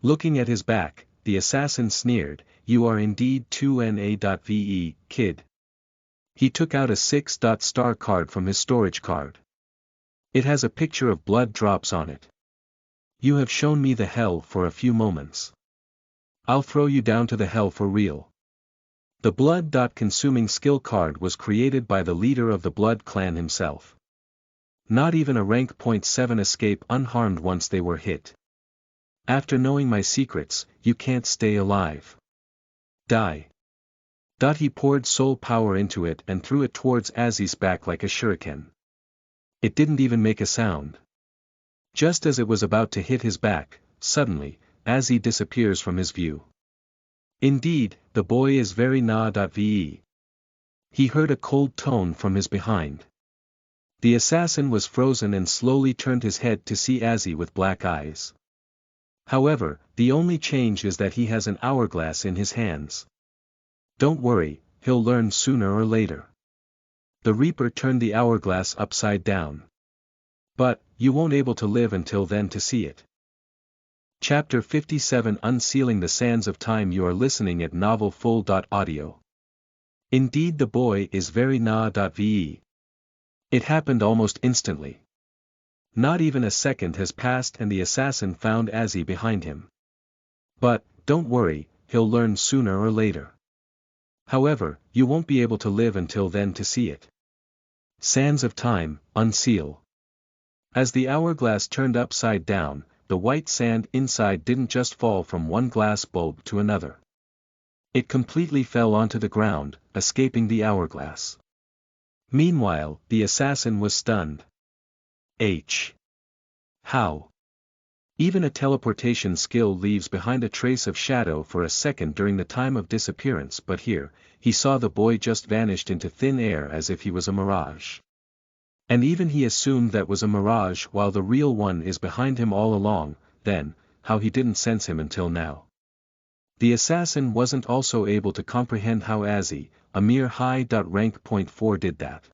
Looking at his back, the assassin sneered, "You are indeed 2NA.VE, kid." He took out a 6-star card from his storage card. It has a picture of blood drops on it. "You have shown me the hell for a few moments. I'll throw you down to the hell for real." The blood-consuming skill card was created by the leader of the Blood clan himself. Not even a rank .7 escape unharmed once they were hit. "After knowing my secrets, you can't stay alive. Die." He poured soul power into it and threw it towards Azzy's back like a shuriken. It didn't even make a sound. Just as it was about to hit his back, suddenly, Azzy disappears from his view. Indeed, the boy is very Na.ve. He heard a cold tone from his behind. The assassin was frozen and slowly turned his head to see Azzy with black eyes. However, the only change is that he has an hourglass in his hands. "Don't worry, he'll learn sooner or later." The Reaper turned the hourglass upside down. "But, you won't able to live until then to see it." Chapter 57 Unsealing the Sands of Time. You are listening at novelfull.audio. Indeed, the boy is very Na.ve. It happened almost instantly. Not even a second has passed and the assassin found Azzy behind him. "But, don't worry, he'll learn sooner or later. However, you won't be able to live until then to see it. Sands of Time, unseal." As the hourglass turned upside down, the white sand inside didn't just fall from one glass bulb to another. It completely fell onto the ground, escaping the hourglass. Meanwhile, the assassin was stunned. How? Even a teleportation skill leaves behind a trace of shadow for a second during the time of disappearance, but here, he saw the boy just vanished into thin air as if he was a mirage. And even he assumed that was a mirage while the real one is behind him all along. Then, how he didn't sense him until now. The assassin wasn't also able to comprehend how Azzy, a mere high-rank .4 did that.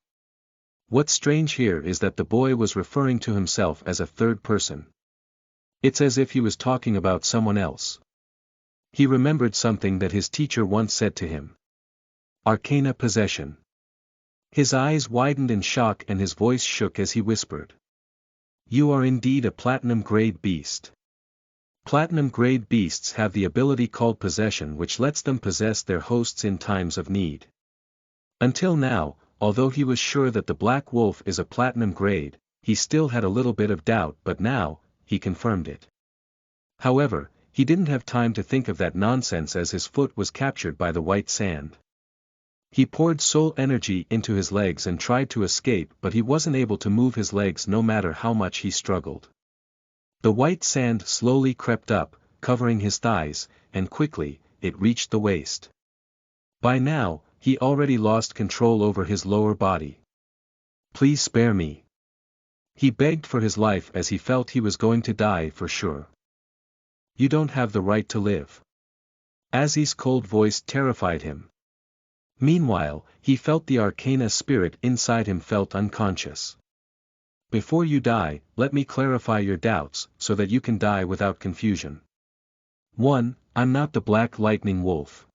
What's strange here is that the boy was referring to himself as a third person. It's as if he was talking about someone else. He remembered something that his teacher once said to him. Arcana possession. His eyes widened in shock and his voice shook as he whispered. "You are indeed a platinum-grade beast." Platinum-grade beasts have the ability called possession, which lets them possess their hosts in times of need. Until now, although he was sure that the Black Wolf is a platinum grade, he still had a little bit of doubt, but now, he confirmed it. However, he didn't have time to think of that nonsense as his foot was captured by the white sand. He poured soul energy into his legs and tried to escape, but he wasn't able to move his legs no matter how much he struggled. The white sand slowly crept up, covering his thighs, and quickly, it reached the waist. By now, he already lost control over his lower body. "Please spare me." He begged for his life as he felt he was going to die for sure. "You don't have the right to live." Azzy's cold voice terrified him. Meanwhile, he felt the arcana spirit inside him felt unconscious. "Before you die, let me clarify your doubts, so that you can die without confusion. 1. I'm not the Black Lightning Wolf.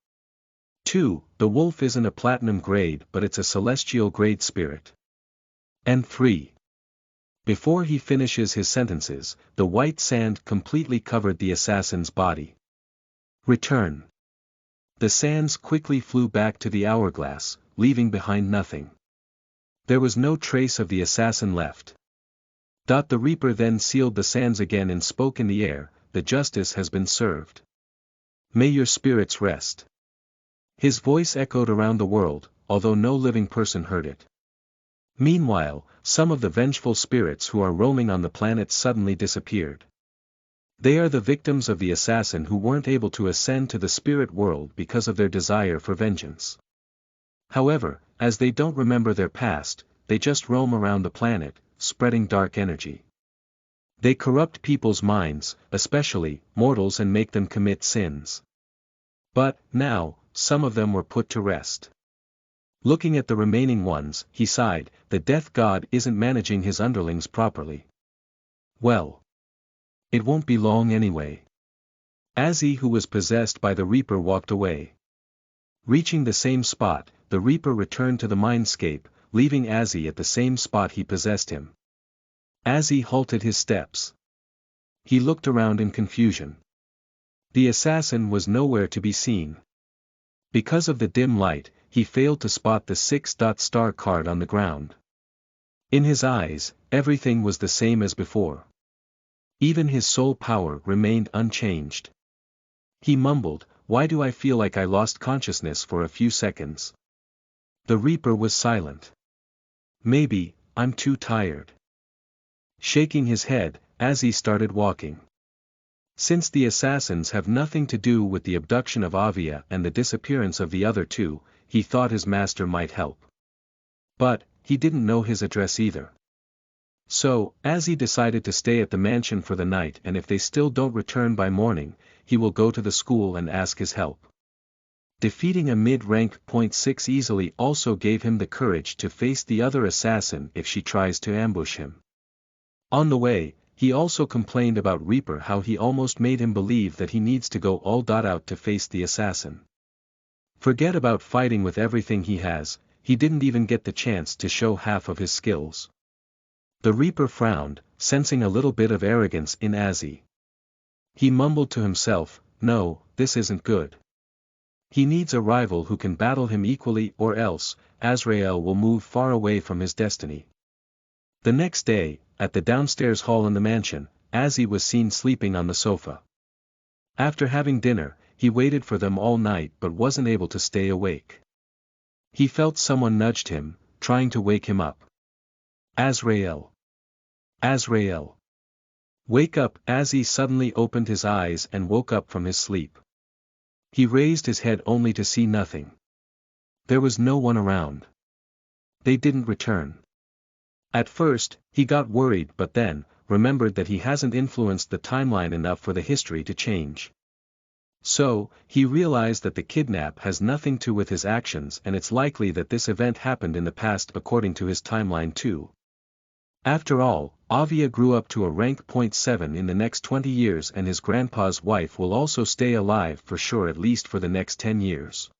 2. The wolf isn't a platinum grade but it's a celestial grade spirit. And 3. Before he finishes his sentences, the white sand completely covered the assassin's body. Return. The sands quickly flew back to the hourglass, leaving behind nothing. There was no trace of the assassin left. The Reaper then sealed the sands again and spoke in the air, "The justice has been served. May your spirits rest." His voice echoed around the world, although no living person heard it. Meanwhile, some of the vengeful spirits who are roaming on the planet suddenly disappeared. They are the victims of the assassin who weren't able to ascend to the spirit world because of their desire for vengeance. However, as they don't remember their past, they just roam around the planet, spreading dark energy. They corrupt people's minds, especially mortals, and make them commit sins. But, now, some of them were put to rest. Looking at the remaining ones, he sighed, "The death god isn't managing his underlings properly. Well, it won't be long anyway." Azzy, who was possessed by the Reaper, walked away. Reaching the same spot, the Reaper returned to the mindscape, leaving Azzy at the same spot he possessed him. Azzy halted his steps. He looked around in confusion. The assassin was nowhere to be seen. Because of the dim light, he failed to spot the 6-star card on the ground. In his eyes, everything was the same as before. Even his soul power remained unchanged. He mumbled, "Why do I feel like I lost consciousness for a few seconds?" The Reaper was silent. "Maybe, I'm too tired." Shaking his head, Azzy started walking. Since the assassins have nothing to do with the abduction of Avia and the disappearance of the other two, he thought his master might help. But, he didn't know his address either. So, Azzy decided to stay at the mansion for the night, and if they still don't return by morning, he will go to the school and ask his help. Defeating a mid-rank 0.6 easily also gave him the courage to face the other assassin if she tries to ambush him. On the way, he also complained about Reaper, how he almost made him believe that he needs to go all out to face the assassin. Forget about fighting with everything he has, he didn't even get the chance to show half of his skills. The Reaper frowned, sensing a little bit of arrogance in Azzy. He mumbled to himself, "No, this isn't good. He needs a rival who can battle him equally, or else, Azrael will move far away from his destiny." The next day, at the downstairs hall in the mansion, Azzy was seen sleeping on the sofa. After having dinner, he waited for them all night but wasn't able to stay awake. He felt someone nudged him, trying to wake him up. "Azrael! Azrael! Wake up!" Azzy suddenly opened his eyes and woke up from his sleep. He raised his head only to see nothing. There was no one around. They didn't return. At first, he got worried but then, remembered that he hasn't influenced the timeline enough for the history to change. So, he realized that the kidnap has nothing to do with his actions and it's likely that this event happened in the past according to his timeline too. After all, Avia grew up to a rank 0.7 in the next 20 years and his grandpa's wife will also stay alive for sure at least for the next 10 years.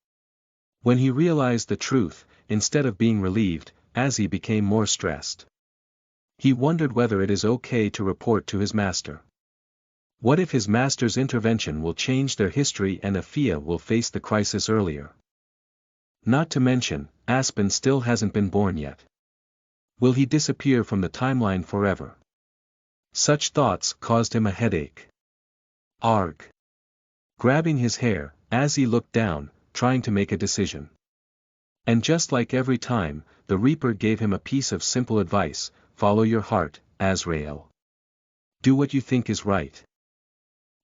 When he realized the truth, instead of being relieved, Azzy became more stressed. He wondered whether it is okay to report to his master. What if his master's intervention will change their history and Afia will face the crisis earlier? Not to mention, Aspen still hasn't been born yet. Will he disappear from the timeline forever? Such thoughts caused him a headache. Arg! Grabbing his hair, Azzy looked down, trying to make a decision. And just like every time, the Reaper gave him a piece of simple advice: follow your heart, Azrael. Do what you think is right.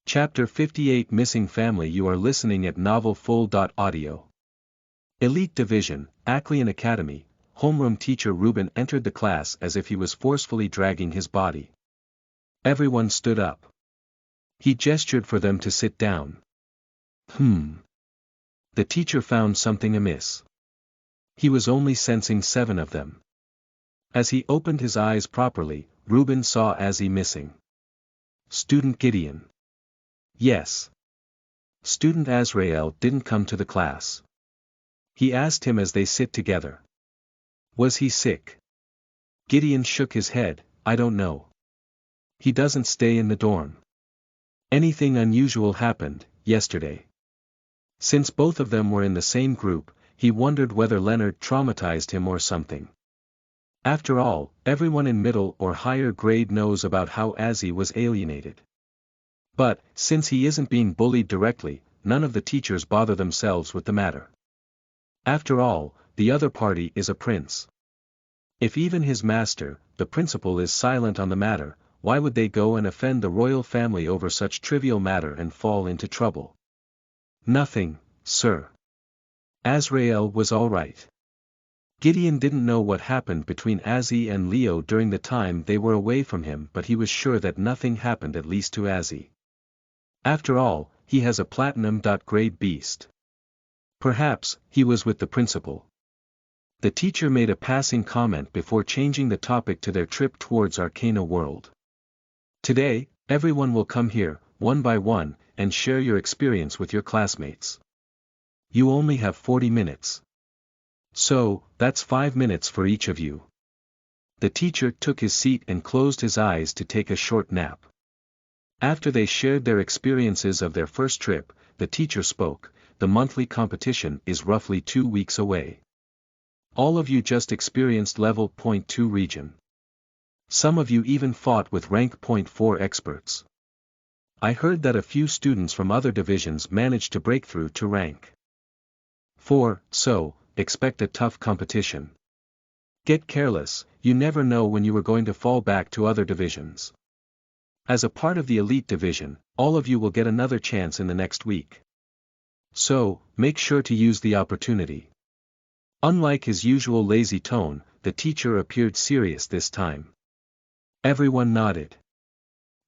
Chapter 58 Missing Family. You are listening at NovelFull.audio. Elite Division, Acleon Academy. Homeroom teacher Ruben entered the class as if he was forcefully dragging his body. Everyone stood up. He gestured for them to sit down. The teacher found something amiss. He was only sensing 7 of them. As he opened his eyes properly, Ruben saw Azzy missing. Student Gideon. Yes. Student Azrael didn't come to the class. He asked him as they sit together. Was he sick? Gideon shook his head, I don't know. He doesn't stay in the dorm. Anything unusual happened? yesterday. Since both of them were in the same group, he wondered whether Leonard traumatized him or something. After all, everyone in middle or higher grade knows about how Azzy was alienated. But, since he isn't being bullied directly, none of the teachers bother themselves with the matter. After all, the other party is a prince. If even his master, the principal, is silent on the matter, why would they go and offend the royal family over such trivial matter and fall into trouble? Nothing, sir. Azrael was all right. Gideon didn't know what happened between Azzy and Leo during the time they were away from him, but he was sure that nothing happened, at least to Azzy. After all, he has a platinum-grade beast. Perhaps he was with the principal. The teacher made a passing comment before changing the topic to their trip towards Arcana World. Today, everyone will come here, one by one, and share your experience with your classmates. You only have 40 minutes. So, that's 5 minutes for each of you. The teacher took his seat and closed his eyes to take a short nap. After they shared their experiences of their first trip, the teacher spoke. The monthly competition is roughly 2 weeks away. All of you just experienced level .2 region. Some of you even fought with rank .4 experts. I heard that a few students from other divisions managed to break through to rank 4, so, expect a tough competition. Get careless, you never know when you are going to fall back to other divisions. As a part of the elite division, all of you will get another chance in the next week. So, make sure to use the opportunity. Unlike his usual lazy tone, the teacher appeared serious this time. Everyone nodded.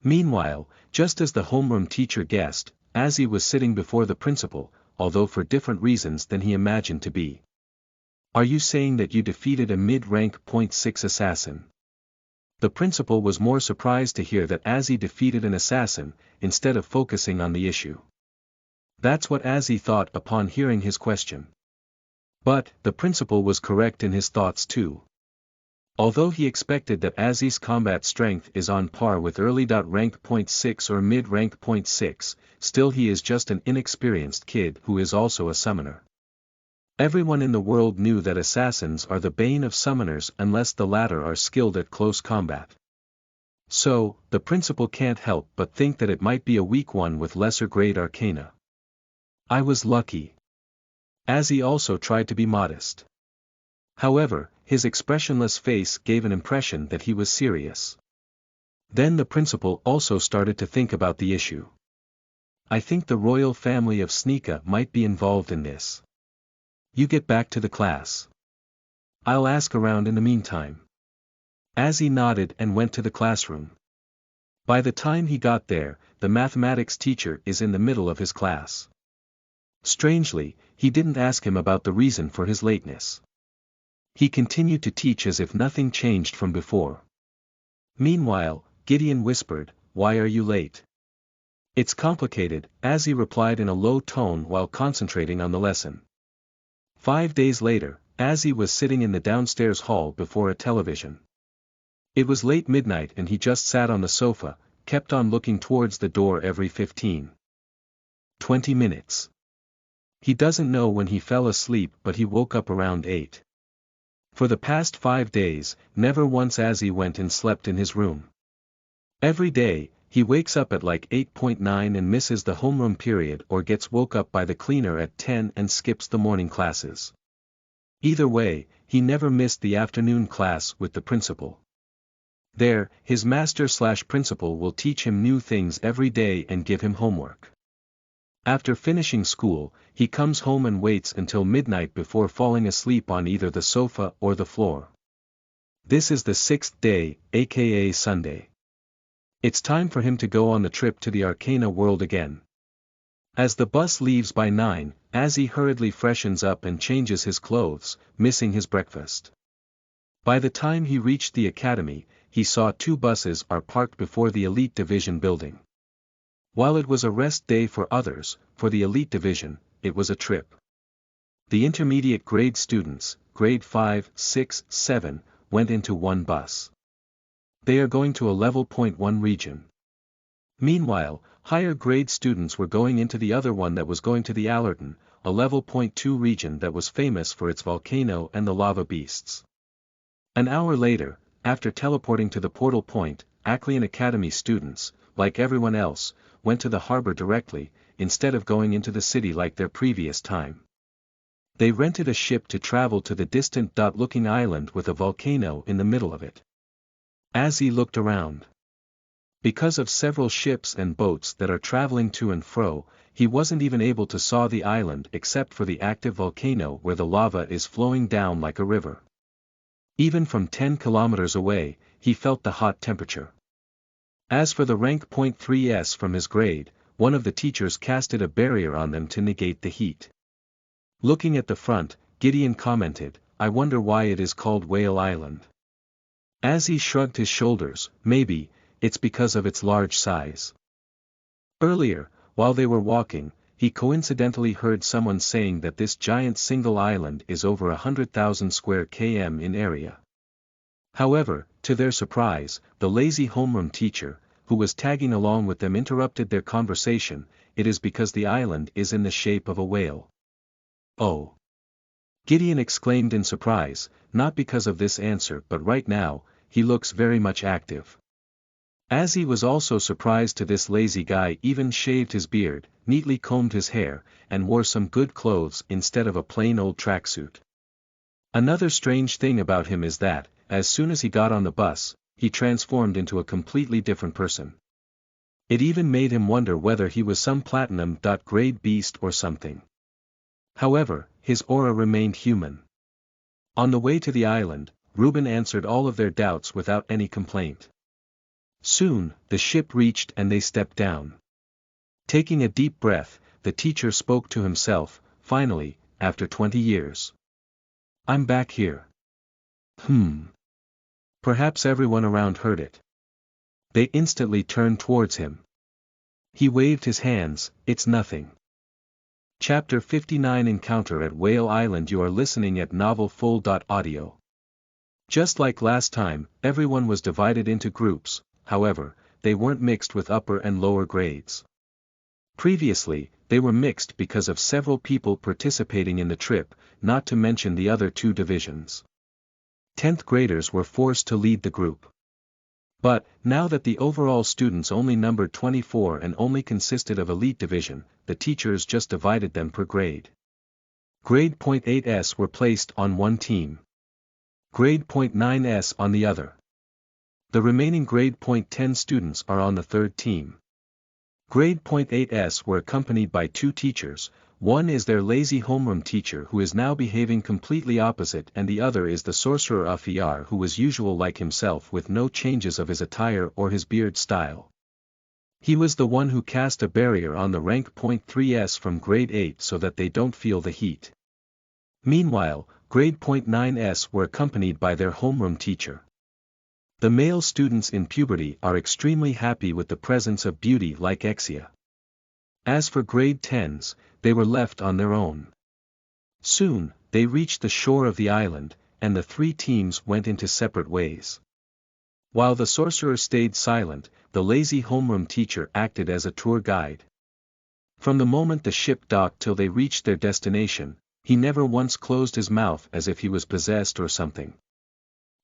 Meanwhile, just as the homeroom teacher guessed, Azzy was sitting before the principal, although for different reasons than he imagined to be. Are you saying that you defeated a mid-rank .6 assassin? The principal was more surprised to hear that Azzy defeated an assassin, instead of focusing on the issue. That's what Azzy thought upon hearing his question. But, the principal was correct in his thoughts too. Although he expected that Azzy's combat strength is on par with early rank .6 or mid-rank .6, still he is just an inexperienced kid who is also a summoner. Everyone in the world knew that assassins are the bane of summoners unless the latter are skilled at close combat. So, the principal can't help but think that it might be a weak one with lesser grade arcana. I was lucky. Azzy also tried to be modest. However, his expressionless face gave an impression that he was serious. Then the principal also started to think about the issue. I think the royal family of Sneaka might be involved in this. You get back to the class. I'll ask around in the meantime. Azzy nodded and went to the classroom. By the time he got there, the mathematics teacher is in the middle of his class. Strangely, he didn't ask him about the reason for his lateness. He continued to teach as if nothing changed from before. Meanwhile, Gideon whispered, "Why are you late?" "It's complicated," Azzy replied in a low tone while concentrating on the lesson. 5 days later, Azzy was sitting in the downstairs hall before a television. It was late midnight and he just sat on the sofa, kept on looking towards the door every 15-20 minutes. He doesn't know when he fell asleep, but he woke up around 8. For the past 5 days, never once Azzy went and slept in his room. Every day, he wakes up at like 8:9 and misses the homeroom period or gets woke up by the cleaner at 10 and skips the morning classes. Either way, he never missed the afternoon class with the principal. There, his master/principal will teach him new things every day and give him homework. After finishing school, he comes home and waits until midnight before falling asleep on either the sofa or the floor. This is the 6th day, aka Sunday. It's time for him to go on the trip to the Arcana World again. As the bus leaves by 9, Azzy hurriedly freshens up and changes his clothes, missing his breakfast. By the time he reached the academy, he saw 2 buses are parked before the Elite Division building. While it was a rest day for others, for the Elite Division, it was a trip. The intermediate grade students, grade 5, 6, 7, went into one bus. They are going to a level .1 region. Meanwhile, higher grade students were going into the other one that was going to the Allerton, a level .2 region that was famous for its volcano and the lava beasts. An hour later, after teleporting to the portal point, Aclean Academy students, like everyone else, went to the harbor directly, instead of going into the city like their previous time. They rented a ship to travel to the distant-looking island with a volcano in the middle of it. As he looked around, because of several ships and boats that are traveling to and fro, he wasn't even able to saw the island except for the active volcano where the lava is flowing down like a river. Even from 10 kilometers away, he felt the hot temperature. As for the rank .3s from his grade, one of the teachers casted a barrier on them to negate the heat. Looking at the front, Gideon commented, "I wonder why it is called Whale Island." As he shrugged his shoulders, maybe, it's because of its large size. Earlier, while they were walking, he coincidentally heard someone saying that this giant single island is over 100,000 square km in area. However, to their surprise, the lazy homeroom teacher, who was tagging along with them, interrupted their conversation. "It is because the island is in the shape of a whale." "Oh!" Gideon exclaimed in surprise, not because of this answer but right now, he looks very much active. As he was also surprised to this lazy guy even shaved his beard, neatly combed his hair, and wore some good clothes instead of a plain old tracksuit. Another strange thing about him is that, as soon as he got on the bus, he transformed into a completely different person. It even made him wonder whether he was some platinum-grade beast or something. However, his aura remained human. On the way to the island, Reuben answered all of their doubts without any complaint. Soon, the ship reached and they stepped down. Taking a deep breath, the teacher spoke to himself, finally, after 20 years. "I'm back here." Perhaps everyone around heard it. They instantly turned towards him. He waved his hands, "It's nothing." Chapter 59 Encounter at Whale Island. You are listening at NovelFull.audio. Just like last time, everyone was divided into groups. However, they weren't mixed with upper and lower grades. Previously, they were mixed because of several people participating in the trip, not to mention the other two divisions. 10th graders were forced to lead the group. But, now that the overall students only numbered 24 and only consisted of elite division, the teachers just divided them per grade. Grade .8s were placed on one team. Grade .9s on the other. The remaining grade .10 students are on the third team. Grade .8s were accompanied by two teachers. One is their lazy homeroom teacher who is now behaving completely opposite, and the other is the sorcerer Afiar who was usual like himself with no changes of his attire or his beard style. He was the one who cast a barrier on the rank .3s from grade 8 so that they don't feel the heat. Meanwhile, grade .9s were accompanied by their homeroom teacher. The male students in puberty are extremely happy with the presence of beauty like Exia. As for grade 10s, they were left on their own. Soon, they reached the shore of the island, and the three teams went into separate ways. While the sorcerer stayed silent, the lazy homeroom teacher acted as a tour guide. From the moment the ship docked till they reached their destination, he never once closed his mouth as if he was possessed or something.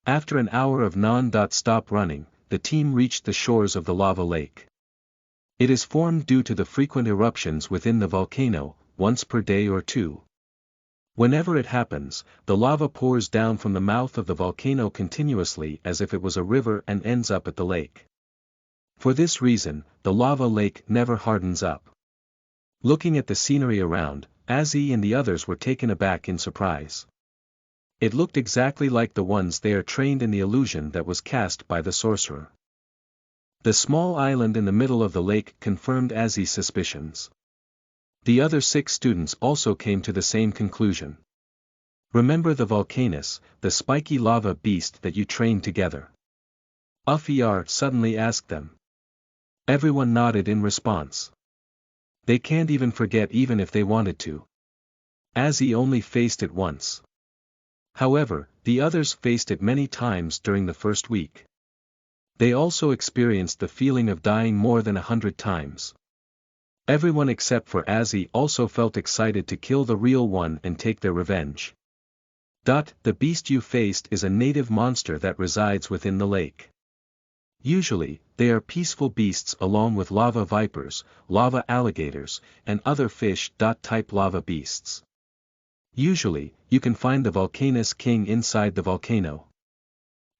After an hour of non-stop running, the team reached the shores of the lava lake. It is formed due to the frequent eruptions within the volcano, once per day or two. Whenever it happens, the lava pours down from the mouth of the volcano continuously as if it was a river and ends up at the lake. For this reason, the lava lake never hardens up. Looking at the scenery around, Azzy and the others were taken aback in surprise. It looked exactly like the ones they are trained in the illusion that was cast by the sorcerer. The small island in the middle of the lake confirmed Azzy's suspicions. The other 6 students also came to the same conclusion. "Remember the volcanus, the spiky lava beast that you trained together?" Afiar suddenly asked them. Everyone nodded in response. They can't even forget even if they wanted to. Azzy only faced it once. However, the others faced it many times during the first week. They also experienced the feeling of dying more than 100 times. Everyone except for Azzy also felt excited to kill the real one and take their revenge. The beast you faced is a native monster that resides within the lake. Usually, they are peaceful beasts along with lava vipers, lava alligators, and other fish-type lava beasts. Usually, you can find the Volcanus King inside the volcano.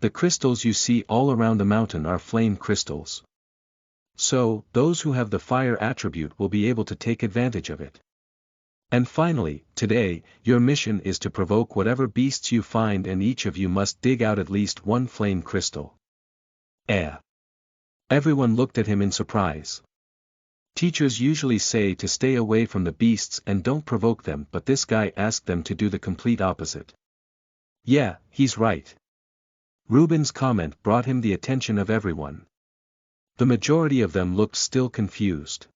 The crystals you see all around the mountain are flame crystals. So, those who have the fire attribute will be able to take advantage of it. And finally, today, your mission is to provoke whatever beasts you find, and each of you must dig out at least one flame crystal. Everyone looked at him in surprise. Teachers usually say to stay away from the beasts and don't provoke them, but this guy asked them to do the complete opposite. Yeah, he's right. Reuben's comment brought him the attention of everyone. The majority of them looked still confused.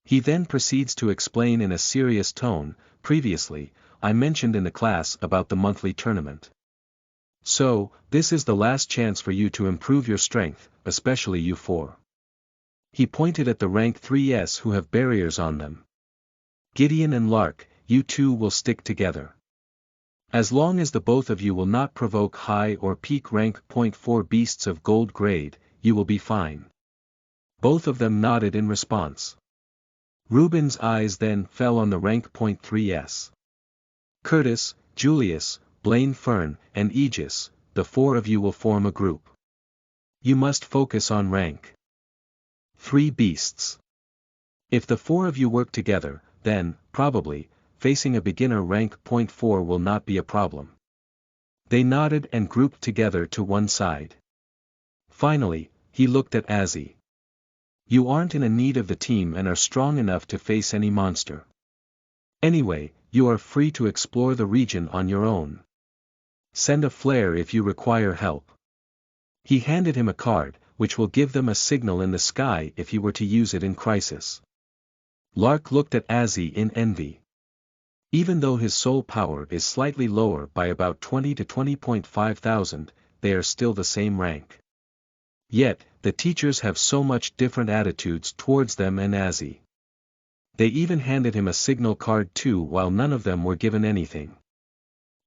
He then proceeds to explain in a serious tone, previously, I mentioned in the class about the monthly tournament. So, this is the last chance for you to improve your strength, especially you four. He pointed at the rank 3s who have barriers on them. Gideon and Lark, you two will stick together. As long as the both of you will not provoke high or peak rank .4 beasts of gold grade, you will be fine. Both of them nodded in response. Reuben's eyes then fell on the rank .3s. Curtis, Julius, Blaine Fern, and Aegis, the four of you will form a group. You must focus on rank 3 beasts. If the four of you work together, then, probably, facing a beginner rank .4 will not be a problem. They nodded and grouped together to one side. Finally, he looked at Azzy. You aren't in a need of the team and are strong enough to face any monster. Anyway, you are free to explore the region on your own. Send a flare if you require help. He handed him a card, which will give them a signal in the sky if he were to use it in crisis. Lark looked at Azzy in envy. Even though his soul power is slightly lower by about 20 to 20.5 thousand, they are still the same rank. Yet, the teachers have so much different attitudes towards them and Azzy. They even handed him a signal card too, while none of them were given anything.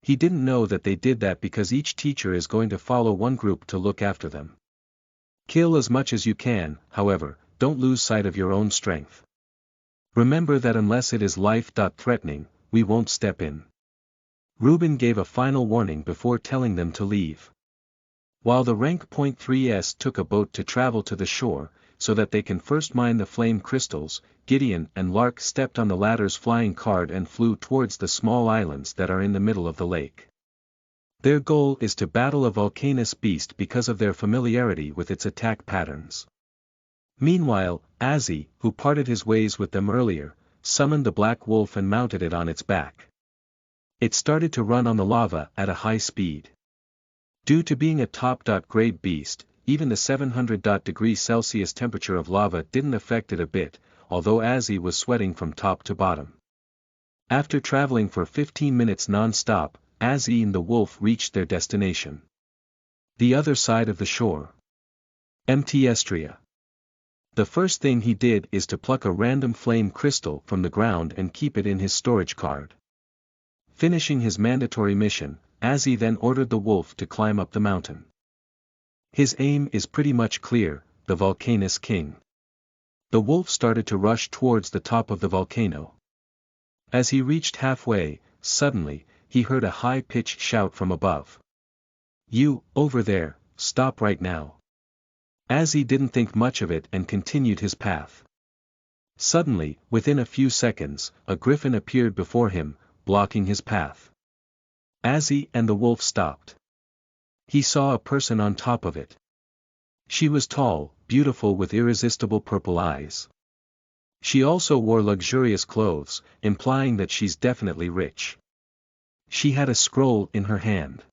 He didn't know that they did that because each teacher is going to follow one group to look after them. Kill as much as you can, however, don't lose sight of your own strength. Remember that unless it is life-threatening, we won't step in. Reuben gave a final warning before telling them to leave. While the rank .3s took a boat to travel to the shore, so that they can first mine the flame crystals, Gideon and Lark stepped on the latter's flying card and flew towards the small islands that are in the middle of the lake. Their goal is to battle a volcanous beast because of their familiarity with its attack patterns. Meanwhile, Azzy, who parted his ways with them earlier, summoned the black wolf and mounted it on its back. It started to run on the lava at a high speed. Due to being a top-grade beast, even the 700 degrees Celsius temperature of lava didn't affect it a bit, although Azzy was sweating from top to bottom. After traveling for 15 minutes non-stop, Azzy and the wolf reached their destination. The other side of the shore. Mtestria. The first thing he did is to pluck a random flame crystal from the ground and keep it in his storage card. Finishing his mandatory mission, Azzy then ordered the wolf to climb up the mountain. His aim is pretty much clear, the Volcanus King. The wolf started to rush towards the top of the volcano. As he reached halfway, suddenly, he heard a high-pitched shout from above. You, over there, stop right now. Azzy didn't think much of it and continued his path. Suddenly, within a few seconds, a griffin appeared before him, blocking his path. Azzy and the wolf stopped. He saw a person on top of it. She was tall, beautiful with irresistible purple eyes. She also wore luxurious clothes, implying that she's definitely rich. She had a scroll in her hand.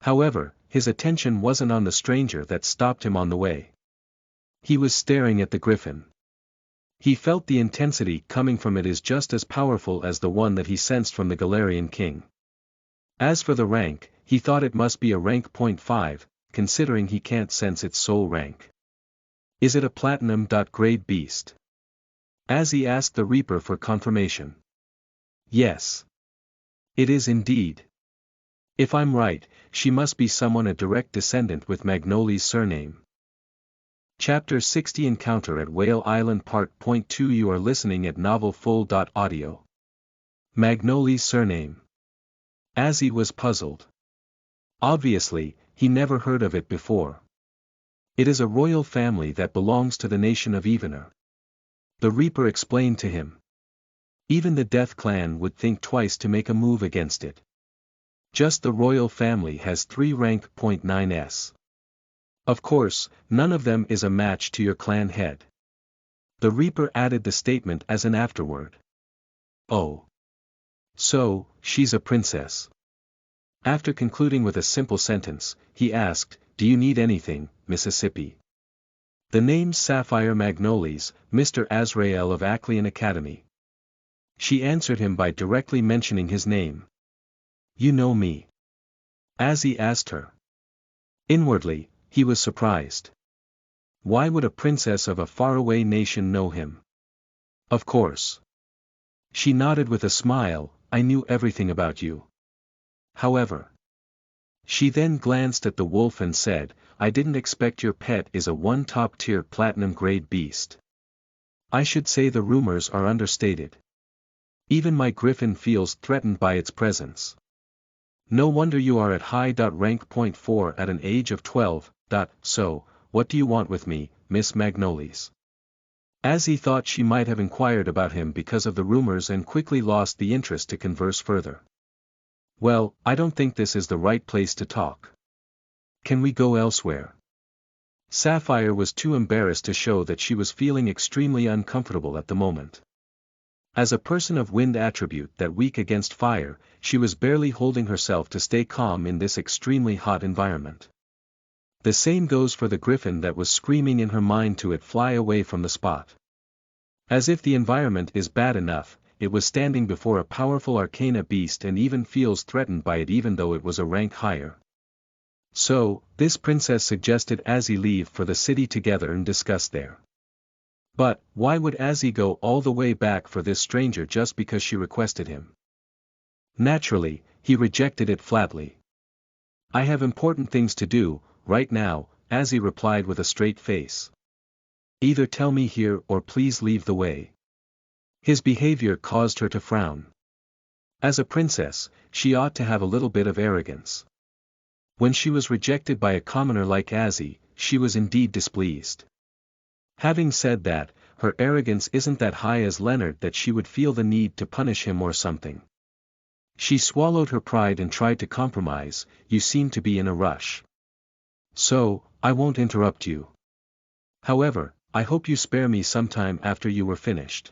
However, his attention wasn't on the stranger that stopped him on the way. He was staring at the griffin. He felt the intensity coming from it is just as powerful as the one that he sensed from the Galarian king. As for the rank, he thought it must be a rank .5, considering he can't sense its soul rank. Is it a platinum-grade beast? Azzy asked the Reaper for confirmation. Yes. It is indeed. If I'm right, she must be someone a direct descendant with Magnoli's surname. Chapter 60 Encounter at Whale Island Part. 2 You are listening at NovelFull.audio. Magnoli's surname. Azzy was puzzled. Obviously, he never heard of it before. It is a royal family that belongs to the nation of Evener. The Reaper explained to him. Even the Death Clan would think twice to make a move against it. Just the royal family has 3 rank. 9s. Of course, none of them is a match to your clan head. The Reaper added the statement as an afterword. Oh. So, she's a princess. After concluding with a simple sentence, he asked, do you need anything, Mississippi? The name's Sapphire Magnolies, Mr. Azrael of Acleon Academy. She answered him by directly mentioning his name. You know me? Azzy asked her. Inwardly, he was surprised. Why would a princess of a faraway nation know him? Of course. She nodded with a smile, I knew everything about you. However. She then glanced at the wolf and said, I didn't expect your pet is a top-tier platinum-grade beast. I should say the rumors are understated. Even my griffin feels threatened by its presence. No wonder you are at high. Rank. 4 at an age of 12. So, what do you want with me, Miss Magnolies? Azzy thought she might have inquired about him because of the rumors and quickly lost the interest to converse further. Well, I don't think this is the right place to talk. Can we go elsewhere? Sapphire was too embarrassed to show that she was feeling extremely uncomfortable at the moment. As a person of wind attribute that weak against fire, she was barely holding herself to stay calm in this extremely hot environment. The same goes for the griffin that was screaming in her mind to it fly away from the spot. As if the environment is bad enough, it was standing before a powerful arcana beast and even feels threatened by it even though it was a rank higher. So, this princess suggested Azzy leave for the city together and discuss there. But, why would Azzy go all the way back for this stranger just because she requested him? Naturally, he rejected it flatly. I have important things to do, right now, Azzy replied with a straight face. Either tell me here or please leave the way. His behavior caused her to frown. As a princess, she ought to have a little bit of arrogance. When she was rejected by a commoner like Azzy, she was indeed displeased. Having said that, her arrogance isn't that high as Leonard that she would feel the need to punish him or something. She swallowed her pride and tried to compromise, you seem to be in a rush. So, I won't interrupt you. However, I hope you spare me some time after you were finished.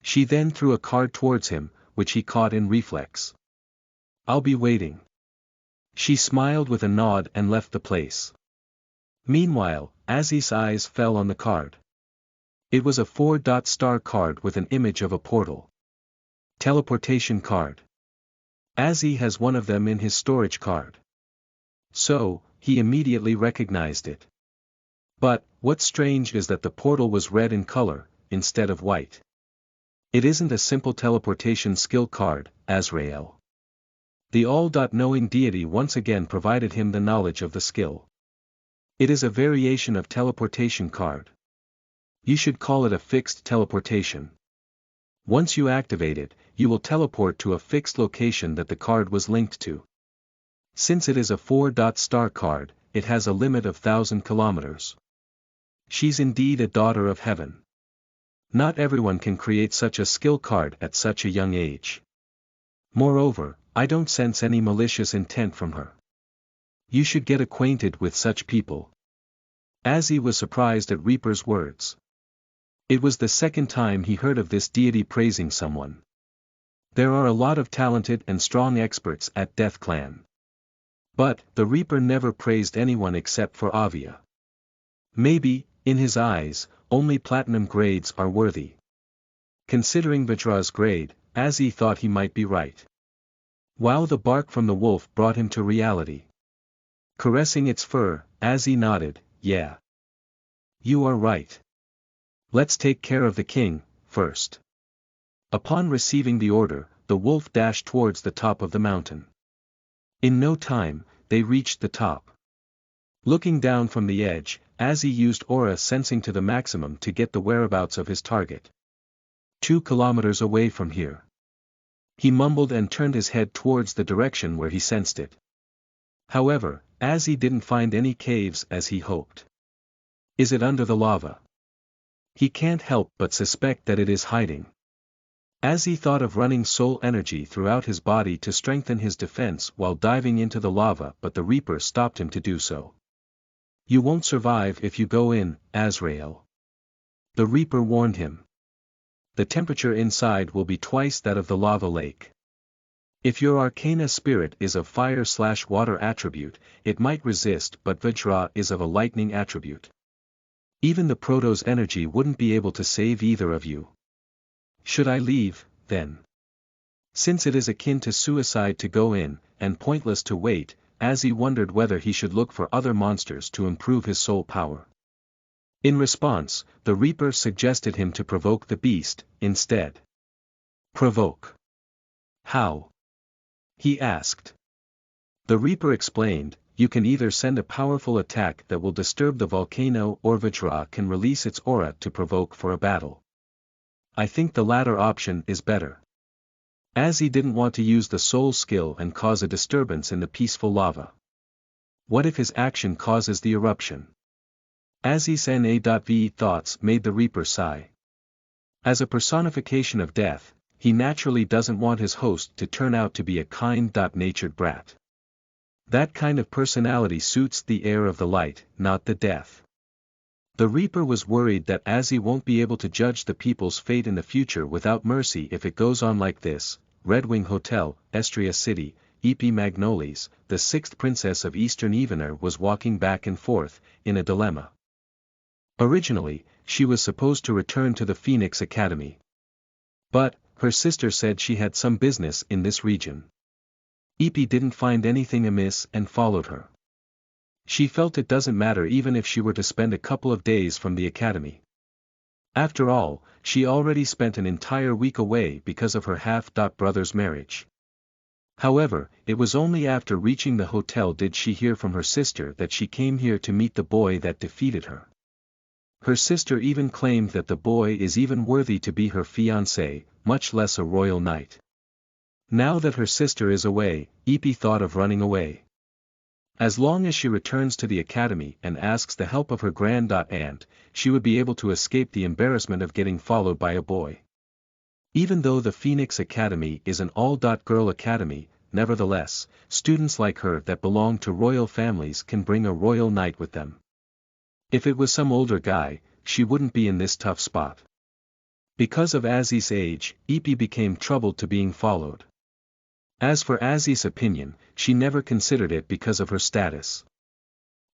She then threw a card towards him, which he caught in reflex. I'll be waiting. She smiled with a nod and left the place. Meanwhile, Azzy's eyes fell on the card. It was a 4-star card with an image of a portal. Teleportation card. Azzy has one of them in his storage card. So, he immediately recognized it. But, what's strange is that the portal was red in color, instead of white. It isn't a simple teleportation skill card, Azrael. The all-knowing deity once again provided him the knowledge of the skill. It is a variation of teleportation card. You should call it a fixed teleportation. Once you activate it, you will teleport to a fixed location that the card was linked to. Since it is a 4-star card, it has a limit of 1,000 kilometers. She's indeed a daughter of heaven. Not everyone can create such a skill card at such a young age. Moreover, I don't sense any malicious intent from her. You should get acquainted with such people. Azzy was surprised at Reaper's words. It was the second time he heard of this deity praising someone. There are a lot of talented and strong experts at Death Clan. But, the Reaper never praised anyone except for Avia. Maybe, in his eyes, only platinum grades are worthy. Considering Vajra's grade, Azzy thought he might be right. Wow, the bark from the wolf brought him to reality. Caressing its fur, Azzy nodded, yeah. You are right. Let's take care of the king, first. Upon receiving the order, the wolf dashed towards the top of the mountain. In no time, they reached the top. Looking down from the edge, Azzy used aura sensing to the maximum to get the whereabouts of his target. 2 kilometers away from here. He mumbled and turned his head towards the direction where he sensed it. However, Azzy didn't find any caves as he hoped. Is it under the lava? He can't help but suspect that it is hiding. Azzy thought of running soul energy throughout his body to strengthen his defense while diving into the lava, but the Reaper stopped him to do so. You won't survive if you go in, Azrael. The Reaper warned him. The temperature inside will be twice that of the lava lake. If your Arcana spirit is of fire/water attribute, it might resist, but Vajra is of a lightning attribute. Even the Protoss energy wouldn't be able to save either of you. Should I leave, then? Since it is akin to suicide to go in, and pointless to wait, Azzy wondered whether he should look for other monsters to improve his soul power. In response, the Reaper suggested him to provoke the beast, instead. Provoke? How? He asked. The Reaper explained, you can either send a powerful attack that will disturb the volcano or Vajra can release its aura to provoke for a battle. I think the latter option is better. Azzy didn't want to use the soul skill and cause a disturbance in the peaceful lava. What if his action causes the eruption? Azzy's NA.V thoughts made the Reaper sigh. As a personification of death, he naturally doesn't want his host to turn out to be a kind-natured brat. That kind of personality suits the air of the light, not the death. The Reaper was worried that Azzy won't be able to judge the people's fate in the future without mercy if it goes on like this. Red Wing Hotel, Estria City, EP Magnolies, the 6th princess of Eastern Evener was walking back and forth, in a dilemma. Originally, she was supposed to return to the Phoenix Academy. But, her sister said she had some business in this region. EP didn't find anything amiss and followed her. She felt it doesn't matter even if she were to spend a couple of days from the academy. After all, she already spent an entire week away because of her half-brother's marriage. However, it was only after reaching the hotel did she hear from her sister that she came here to meet the boy that defeated her. Her sister even claimed that the boy is even worthy to be her fiancé, much less a royal knight. Now that her sister is away, EP thought of running away. As long as she returns to the academy and asks the help of her grand-aunt, she would be able to escape the embarrassment of getting followed by a boy. Even though the Phoenix Academy is an all-girl academy, nevertheless, students like her that belong to royal families can bring a royal knight with them. If it was some older guy, she wouldn't be in this tough spot. Because of Azzy's age, EP became troubled to being followed. As for Azzy's opinion, she never considered it because of her status.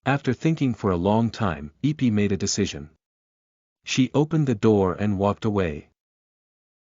After thinking for a long time, EP made a decision. She opened the door and walked away.